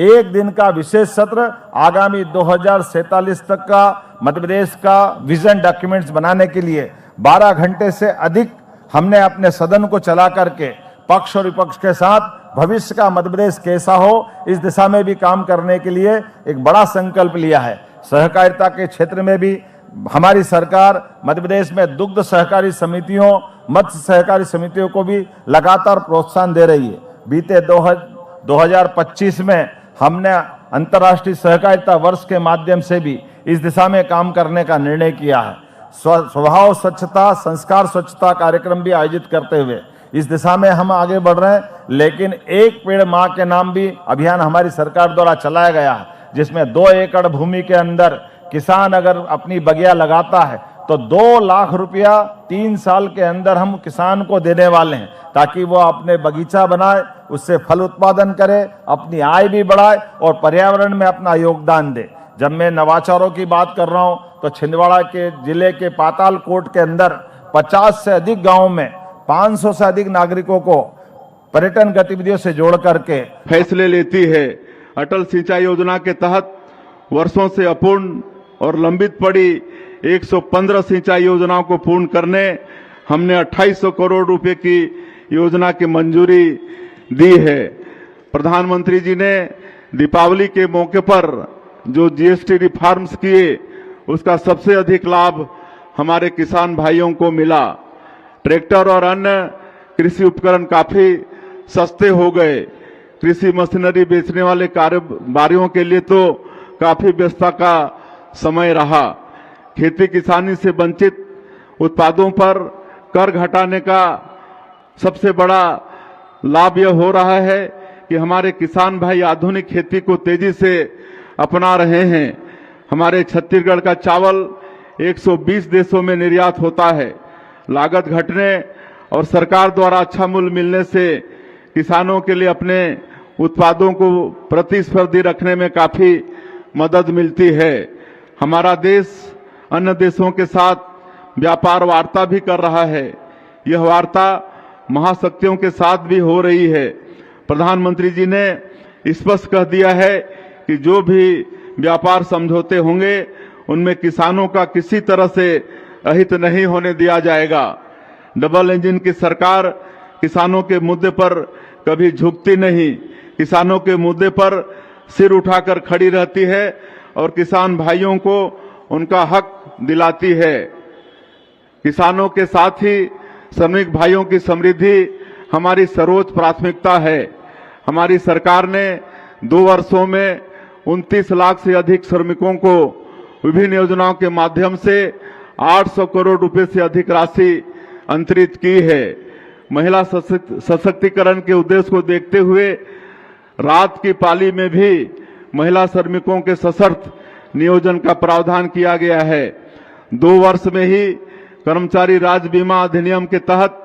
एक दिन का विशेष सत्र आगामी 2047 तक का मध्य प्रदेश का विजन डॉक्यूमेंट्स बनाने के लिए 12 घंटे से अधिक हमने अपने सदन को चला करके पक्ष और विपक्ष के साथ भविष्य का मध्य प्रदेश कैसा हो इस दिशा में भी काम करने के लिए एक बड़ा संकल्प लिया है। सहकारिता के क्षेत्र में भी हमारी सरकार मध्य प्रदेश में दुग्ध सहकारी समितियों, मत्स्य सहकारी समितियों को भी लगातार प्रोत्साहन दे रही है। बीते 2025 में हमने अंतर्राष्ट्रीय सहकारिता वर्ष के माध्यम से भी इस दिशा में काम करने का निर्णय किया है। स्वभाव स्वच्छता, संस्कार स्वच्छता कार्यक्रम भी आयोजित करते हुए इस दिशा में हम आगे बढ़ रहे हैं। लेकिन एक पेड़ मां के नाम भी अभियान हमारी सरकार द्वारा चलाया गया है, जिसमें 2 एकड़ भूमि के अंदर किसान अगर अपनी बगिया लगाता है तो 2 लाख रुपया 3 साल के अंदर हम किसान को देने वाले हैं, ताकि वो अपने बगीचा बनाए, उससे फल उत्पादन करे, अपनी आय भी बढ़ाए और पर्यावरण में अपना योगदान दे। जब मैं नवाचारों की बात कर रहा हूं तो छिंदवाड़ा के जिले के पातालकोट के अंदर 50 से अधिक गांवों में 500 से अधिक नागरिकों को पर्यटन गतिविधियों से जोड़ करके फैसले लेती है। अटल सिंचाई योजना के तहत वर्षों से अपूर्ण और लंबित पड़ी 115 सिंचाई योजनाओं को पूर्ण करने हमने 2800 करोड़ रुपए की योजना की मंजूरी दी है। प्रधानमंत्री जी ने दीपावली के मौके पर जो जीएसटी रिफॉर्म्स किए उसका सबसे अधिक लाभ हमारे किसान भाइयों को मिला। ट्रैक्टर और अन्य कृषि उपकरण काफी सस्ते हो गए। कृषि मशीनरी बेचने वाले कारोबारियों के लिए तो काफी व्यस्तता का समय रहा। खेती किसानी से वंचित उत्पादों पर कर घटाने का सबसे बड़ा लाभ यह हो रहा है कि हमारे किसान भाई आधुनिक खेती को तेजी से अपना रहे हैं। हमारे छत्तीसगढ़ का चावल 120 देशों में निर्यात होता है। लागत घटने और सरकार द्वारा अच्छा मूल्य मिलने से किसानों के लिए अपने उत्पादों को प्रतिस्पर्धी रखने में काफी मदद मिलती है। हमारा देश अन्य देशों के साथ व्यापार वार्ता भी कर रहा है। यह वार्ता महाशक्तियों के साथ भी हो रही है। प्रधानमंत्री जी ने स्पष्ट कह दिया है कि जो भी व्यापार समझौते होंगे उनमें किसानों का किसी तरह से अहित नहीं होने दिया जाएगा। डबल इंजन की सरकार किसानों के मुद्दे पर कभी झुकती नहीं, किसानों के मुद्दे पर सिर उठाकर खड़ी रहती है और किसान भाइयों को उनका हक दिलाती है। किसानों के साथ ही श्रमिक भाइयों की समृद्धि हमारी सर्वोच्च प्राथमिकता है। हमारी सरकार ने 2 वर्षों में 29 लाख से अधिक श्रमिकों को विभिन्न योजनाओं के माध्यम से 800 करोड़ रुपए से अधिक राशि अंतरित की है। महिला सशक्तिकरण के उद्देश्य को देखते हुए रात की पाली में भी महिला श्रमिकों के सशर्त नियोजन का प्रावधान किया गया है। 2 वर्ष में ही कर्मचारी राज्य बीमा अधिनियम के तहत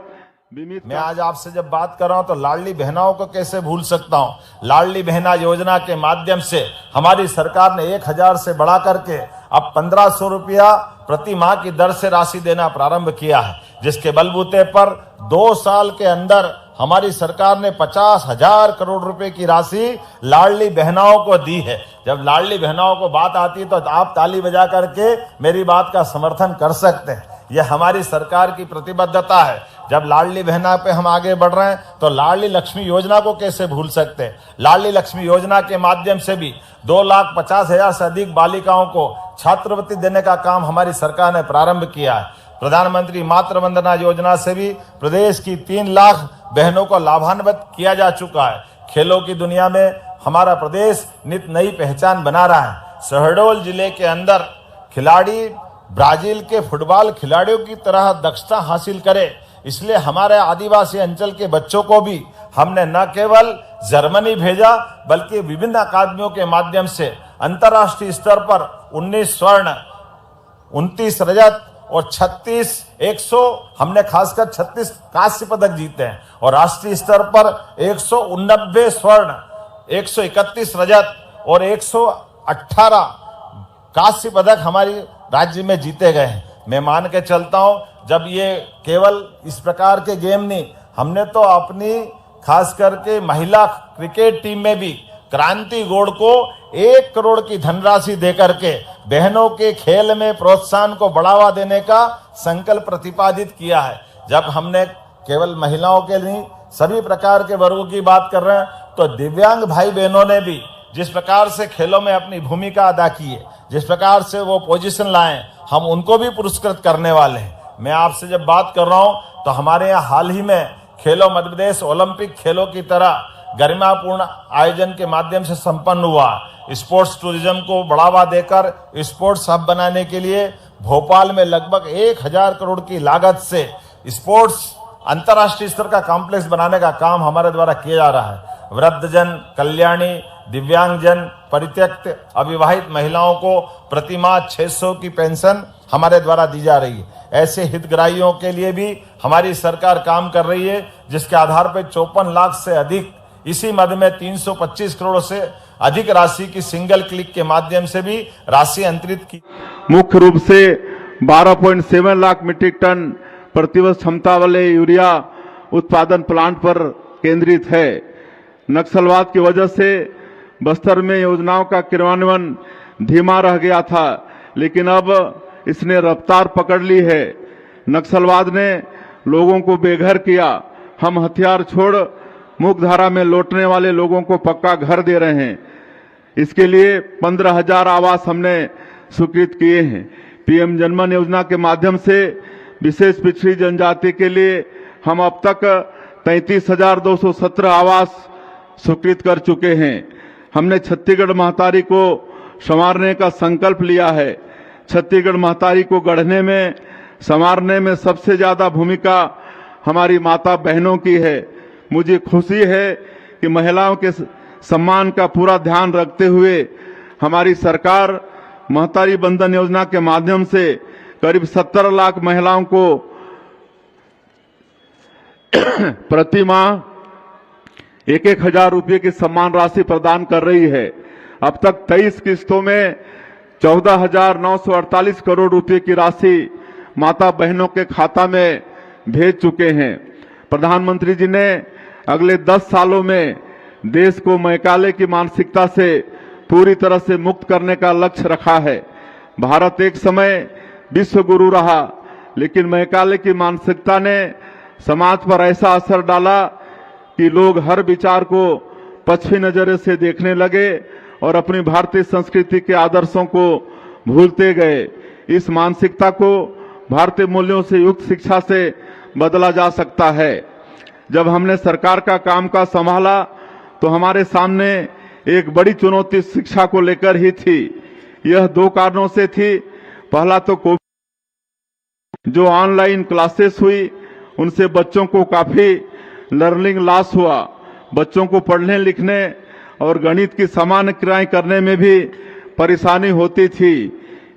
मैं आज आपसे जब बात कर रहा हूं तो लाडली बहनाओं को कैसे भूल सकता हूं। लाडली बहना योजना के माध्यम से हमारी सरकार ने 1000 से बढ़ा करके अब 1500 रुपया प्रति माह की दर से राशि देना प्रारंभ किया है, जिसके बलबूते पर 2 साल के अंदर हमारी सरकार ने 50,000 करोड़ रुपए की राशि लाडली बहनाओं को दी है। जब लाडली बहनाओं को बात आती है तो आप ताली बजा करके मेरी बात का समर्थन कर सकते हैं। यह हमारी सरकार की प्रतिबद्धता है। जब लाडली बहना पे हम आगे बढ़ रहे हैं तो लाडली लक्ष्मी योजना को कैसे भूल सकते हैं। लाडली लक्ष्मी योजना के माध्यम से भी 2,50,000 से अधिक बालिकाओं को छात्रवृत्ति देने का काम हमारी सरकार ने प्रारंभ किया है। प्रधानमंत्री मातृ वंदना योजना से भी प्रदेश की 3 लाख बहनों को लाभान्वित किया जा चुका है। खेलों की दुनिया में हमारा प्रदेश नित नई पहचान बना रहा है। शहडोल जिले के अंदर खिलाड़ी ब्राजील के फुटबॉल खिलाड़ियों की तरह दक्षता हासिल करे, इसलिए हमारे आदिवासी अंचल के बच्चों को भी हमने न केवल जर्मनी भेजा बल्कि विभिन्न अकादमियों के माध्यम से अंतर्राष्ट्रीय स्तर पर 19 स्वर्ण, 29 रजत और 36 हमने खासकर 36 कांस्य पदक जीते हैं और राष्ट्रीय स्तर पर 189 स्वर्ण, 131 रजत और 118 कांस्य पदक हमारी राज्य में जीते गए हैं। मैं मान के चलता हूं, जब ये केवल इस प्रकार के गेम नहीं, हमने तो अपनी खास करके महिला क्रिकेट टीम में भी क्रांति गोड़ को 1 करोड़ की धनराशि देकर के बहनों के खेल में प्रोत्साहन को बढ़ावा देने का संकल्प प्रतिपादित किया है। जब हमने केवल महिलाओं के लिए सभी प्रकार के वर्गों की बात कर रहे हैं तो दिव्यांग भाई बहनों ने भी जिस प्रकार से खेलों में अपनी भूमिका अदा की है, जिस प्रकार से वो पोजीशन लाए, हम उनको भी पुरस्कृत करने वाले हैं। मैं आपसे जब बात कर रहा हूं तो हमारे यहाँ हाल ही में खेलो मध्य प्रदेश ओलंपिक खेलों की तरह गरिमापूर्ण आयोजन के माध्यम से संपन्न हुआ। स्पोर्ट्स टूरिज्म को बढ़ावा देकर स्पोर्ट्स हब बनाने के लिए भोपाल में लगभग 1000 करोड़ की लागत से स्पोर्ट्स अंतर्राष्ट्रीय स्तर का कॉम्प्लेक्स बनाने का काम हमारे द्वारा किया जा रहा है। वृद्धजन कल्याणी, दिव्यांगजन, परित्यक्त अविवाहित महिलाओं को प्रतिमाह 600 की पेंशन हमारे द्वारा दी जा रही है। ऐसे हितग्राहियों के लिए भी हमारी सरकार काम कर रही है, जिसके आधार पर 54 लाख से अधिक, इसी मद में 325 करोड़ से अधिक राशि की सिंगल क्लिक के माध्यम से भी राशि अंतरित की। मुख्य रूप से 12.7 लाख मीट्रिक टन प्रतिवर्ष क्षमता वाले यूरिया उत्पादन प्लांट पर केंद्रित है। नक्सलवाद की वजह से बस्तर में योजनाओं का क्रियान्वयन धीमा रह गया था, लेकिन अब इसने रफ्तार पकड़ ली है। नक्सलवाद ने लोगों को बेघर किया। हम हथियार छोड़ मुख्यधारा में लौटने वाले लोगों को पक्का घर दे रहे हैं। इसके लिए 15,000 आवास हमने स्वीकृत किए हैं। पीएम जनमन योजना के माध्यम से विशेष पिछड़ी जनजाति के लिए हम अब तक 33,217 आवास स्वीकृत कर चुके हैं। हमने छत्तीसगढ़ महतारी को संवारने का संकल्प लिया है। छत्तीसगढ़ महतारी को गढ़ने में, संवारने में सबसे ज्यादा भूमिका हमारी माता बहनों की है। मुझे खुशी है कि महिलाओं के सम्मान का पूरा ध्यान रखते हुए हमारी सरकार महतारी बंधन योजना के माध्यम से करीब 70 लाख महिलाओं को प्रति माह 1,000 रुपये की सम्मान राशि प्रदान कर रही है। अब तक 23 किस्तों में 14,948 करोड़ रुपए की राशि माता बहनों के खाता में भेज चुके हैं। प्रधानमंत्री जी ने अगले 10 सालों में देश को मैकाले की मानसिकता से पूरी तरह से मुक्त करने का लक्ष्य रखा है। भारत एक समय विश्व गुरु रहा, लेकिन मैकाले की मानसिकता ने समाज पर ऐसा असर डाला कि लोग हर विचार को पश्चिमी नजरिए से देखने लगे और अपनी भारतीय संस्कृति के आदर्शों को भूलते गए। इस मानसिकता को भारतीय मूल्यों से युक्त शिक्षा से बदला जा सकता है। जब हमने सरकार का कामकाज संभाला तो हमारे सामने एक बड़ी चुनौती शिक्षा को लेकर ही थी। यह 2 कारणों से थी। पहला तो कोविड, जो ऑनलाइन क्लासेस हुई उनसे बच्चों को काफी लर्निंग लॉस हुआ। बच्चों को पढ़ने लिखने और गणित की सामान्य क्रियाएं करने में भी परेशानी होती थी।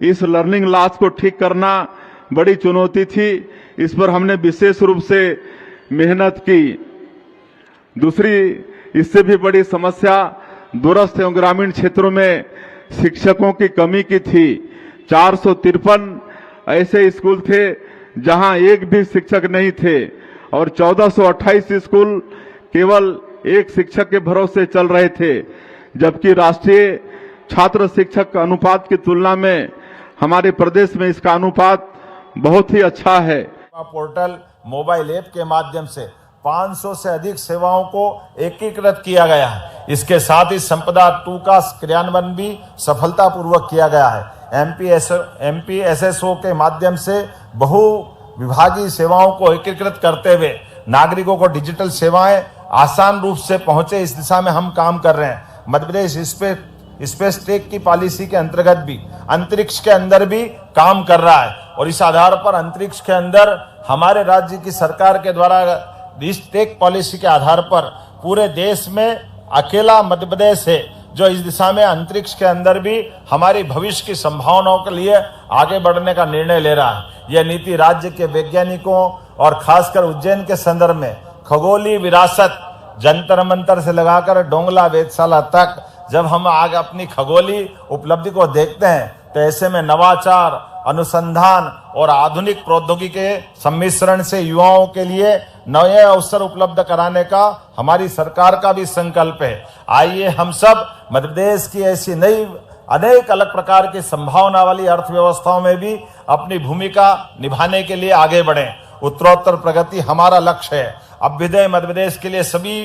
इस लर्निंग लॉस को ठीक करना बड़ी चुनौती थी। इस पर हमने विशेष रूप से मेहनत की। दूसरी इससे भी बड़ी समस्या दूरस्थ एवं ग्रामीण क्षेत्रों में शिक्षकों की कमी की थी। 453 ऐसे स्कूल थे जहां एक भी शिक्षक नहीं थे और 1428 स्कूल केवल एक शिक्षक के भरोसे चल रहे थे, जबकि राष्ट्रीय छात्र शिक्षक अनुपात की तुलना में हमारे प्रदेश में इसका अनुपात बहुत ही अच्छा है। पोर्टल मोबाइल ऐप के माध्यम से 500 से अधिक सेवाओं को एकीकृत किया गया है। इसके साथ ही संपदा 2 का क्रियान्वयन भी सफलतापूर्वक किया गया है। MPSSO के माध्यम से बहु विभागीय सेवाओं को एकीकृत करते हुए नागरिकों को डिजिटल सेवाएं आसान रूप से पहुंचे, इस दिशा में हम काम कर रहे हैं। मध्य प्रदेश स्पेस टेक की पॉलिसी के अंतर्गत भी अंतरिक्ष के अंदर भी काम कर रहा है और इस आधार पर अंतरिक्ष के अंदर हमारे राज्य की सरकार के द्वारा इस टेक पॉलिसी के आधार पर पूरे देश में अकेला मध्य प्रदेश है जो इस दिशा में अंतरिक्ष के अंदर भी हमारी भविष्य की संभावनाओं के लिए आगे बढ़ने का निर्णय ले रहा है। यह नीति राज्य के वैज्ञानिकों और खासकर उज्जैन के संदर्भ में खगोलीय विरासत जंतर मंतर से लगाकर डोंगला वेधशाला तक जब हम आगे अपनी खगोलीय उपलब्धि को देखते हैं तो ऐसे में नवाचार, अनुसंधान और आधुनिक प्रौद्योगिकी के सम्मिश्रण से युवाओं के लिए नए अवसर उपलब्ध कराने का हमारी सरकार का भी संकल्प है। आइए हम सब मध्य प्रदेश की ऐसी नई अनेक अलग प्रकार की संभावना वाली अर्थव्यवस्थाओं में भी अपनी भूमिका निभाने के लिए आगे बढ़ें। उत्तरोत्तर प्रगति हमारा लक्ष्य है। अभ्युदय मध्य प्रदेश के लिए सभी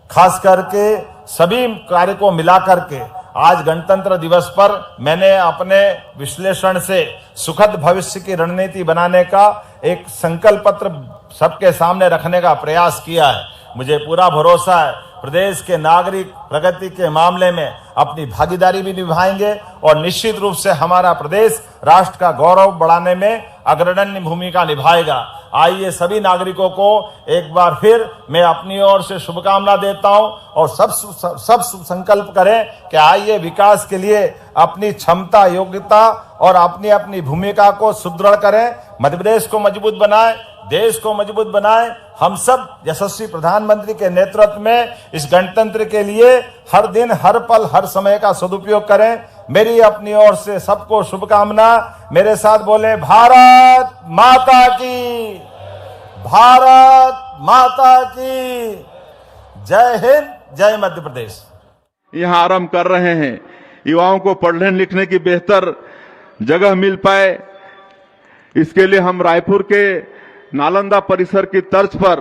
खास करके सभी कार्य को मिला करके आज गणतंत्र दिवस पर मैंने अपने विश्लेषण से सुखद भविष्य की रणनीति बनाने का एक संकल्प पत्र सबके सामने रखने का प्रयास किया है। मुझे पूरा भरोसा है प्रदेश के नागरिक प्रगति के मामले में अपनी भागीदारी भी निभाएंगे और निश्चित रूप से हमारा प्रदेश राष्ट्र का गौरव बढ़ाने में अग्रणी भूमिका निभाएगा। आइए सभी नागरिकों को एक बार फिर मैं अपनी ओर से शुभकामना देता हूं और सब संकल्प करें कि आइए विकास के लिए अपनी क्षमता, योग्यता और अपनी अपनी भूमिका को सुदृढ़ करें, मध्य प्रदेश को मजबूत बनाएं, देश को मजबूत बनाएं। हम सब यशस्वी प्रधानमंत्री के नेतृत्व में इस गणतंत्र के लिए हर दिन, हर पल, हर समय का सदुपयोग करें। मेरी अपनी ओर से सबको शुभकामना। मेरे साथ बोले भारत माता की, भारत माता की जय हिंद, जय मध्य प्रदेश। यहाँ आरंभ कर रहे हैं, युवाओं को पढ़ने लिखने की बेहतर जगह मिल पाए, इसके लिए हम रायपुर के नालंदा परिसर की तर्ज पर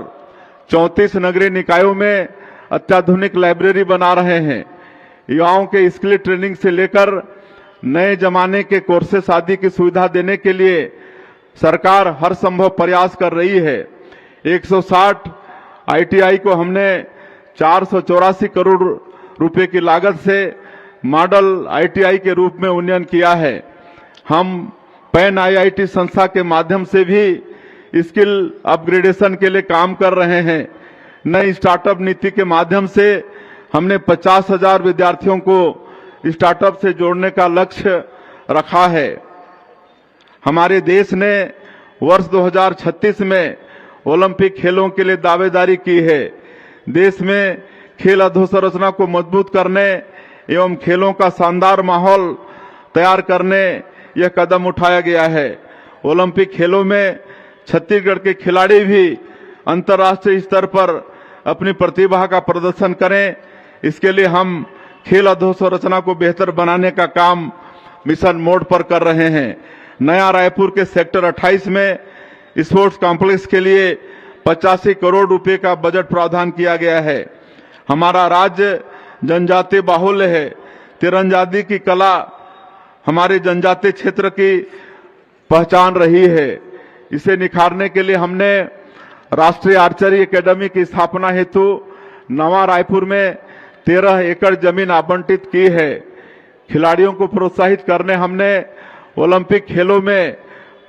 34 नगरीय निकायों में अत्याधुनिक लाइब्रेरी बना रहे हैं। युवाओं के स्किल ट्रेनिंग से लेकर नए जमाने के कोर्सेस आदि की सुविधा देने के लिए सरकार हर संभव प्रयास कर रही है। 160 ITI को हमने 484 करोड़ रुपए की लागत से मॉडल ITI के रूप में उन्नयन किया है। हम पैन IIT संस्था के माध्यम से भी स्किल अपग्रेडेशन के लिए काम कर रहे हैं। नई स्टार्टअप नीति के माध्यम से हमने 50,000 विद्यार्थियों को स्टार्टअप से जोड़ने का लक्ष्य रखा है। हमारे देश ने वर्ष 2036 में ओलंपिक खेलों के लिए दावेदारी की है। देश में खेल अधोसंरचना को मजबूत करने एवं खेलों का शानदार माहौल तैयार करने यह कदम उठाया गया है। ओलंपिक खेलों में छत्तीसगढ़ के खिलाड़ी भी अंतर्राष्ट्रीय स्तर पर अपनी प्रतिभा का प्रदर्शन करें, इसके लिए हम खेल अधोसंरचना को बेहतर बनाने का काम मिशन मोड पर कर रहे हैं। नया रायपुर के सेक्टर 28 में स्पोर्ट्स कॉम्प्लेक्स के लिए 85 करोड़ रुपए का बजट प्रावधान किया गया है। हमारा राज्य जनजातीय बाहुल्य है। तीरंदाजी की कला हमारे जनजातीय क्षेत्र की पहचान रही है। इसे निखारने के लिए हमने राष्ट्रीय आर्चरी एकेडमी की स्थापना हेतु नवा रायपुर में 13 एकड़ जमीन आवंटित की है। खिलाड़ियों को प्रोत्साहित करने हमने ओलंपिक खेलों में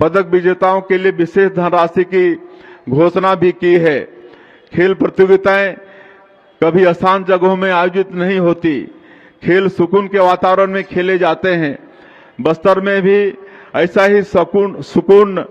पदक विजेताओं के लिए विशेष धनराशि की घोषणा भी की है। खेल प्रतियोगिताएं कभी आसान जगहों में आयोजित नहीं होती, खेल सुकून के वातावरण में खेले जाते हैं। बस्तर में भी ऐसा ही सुकून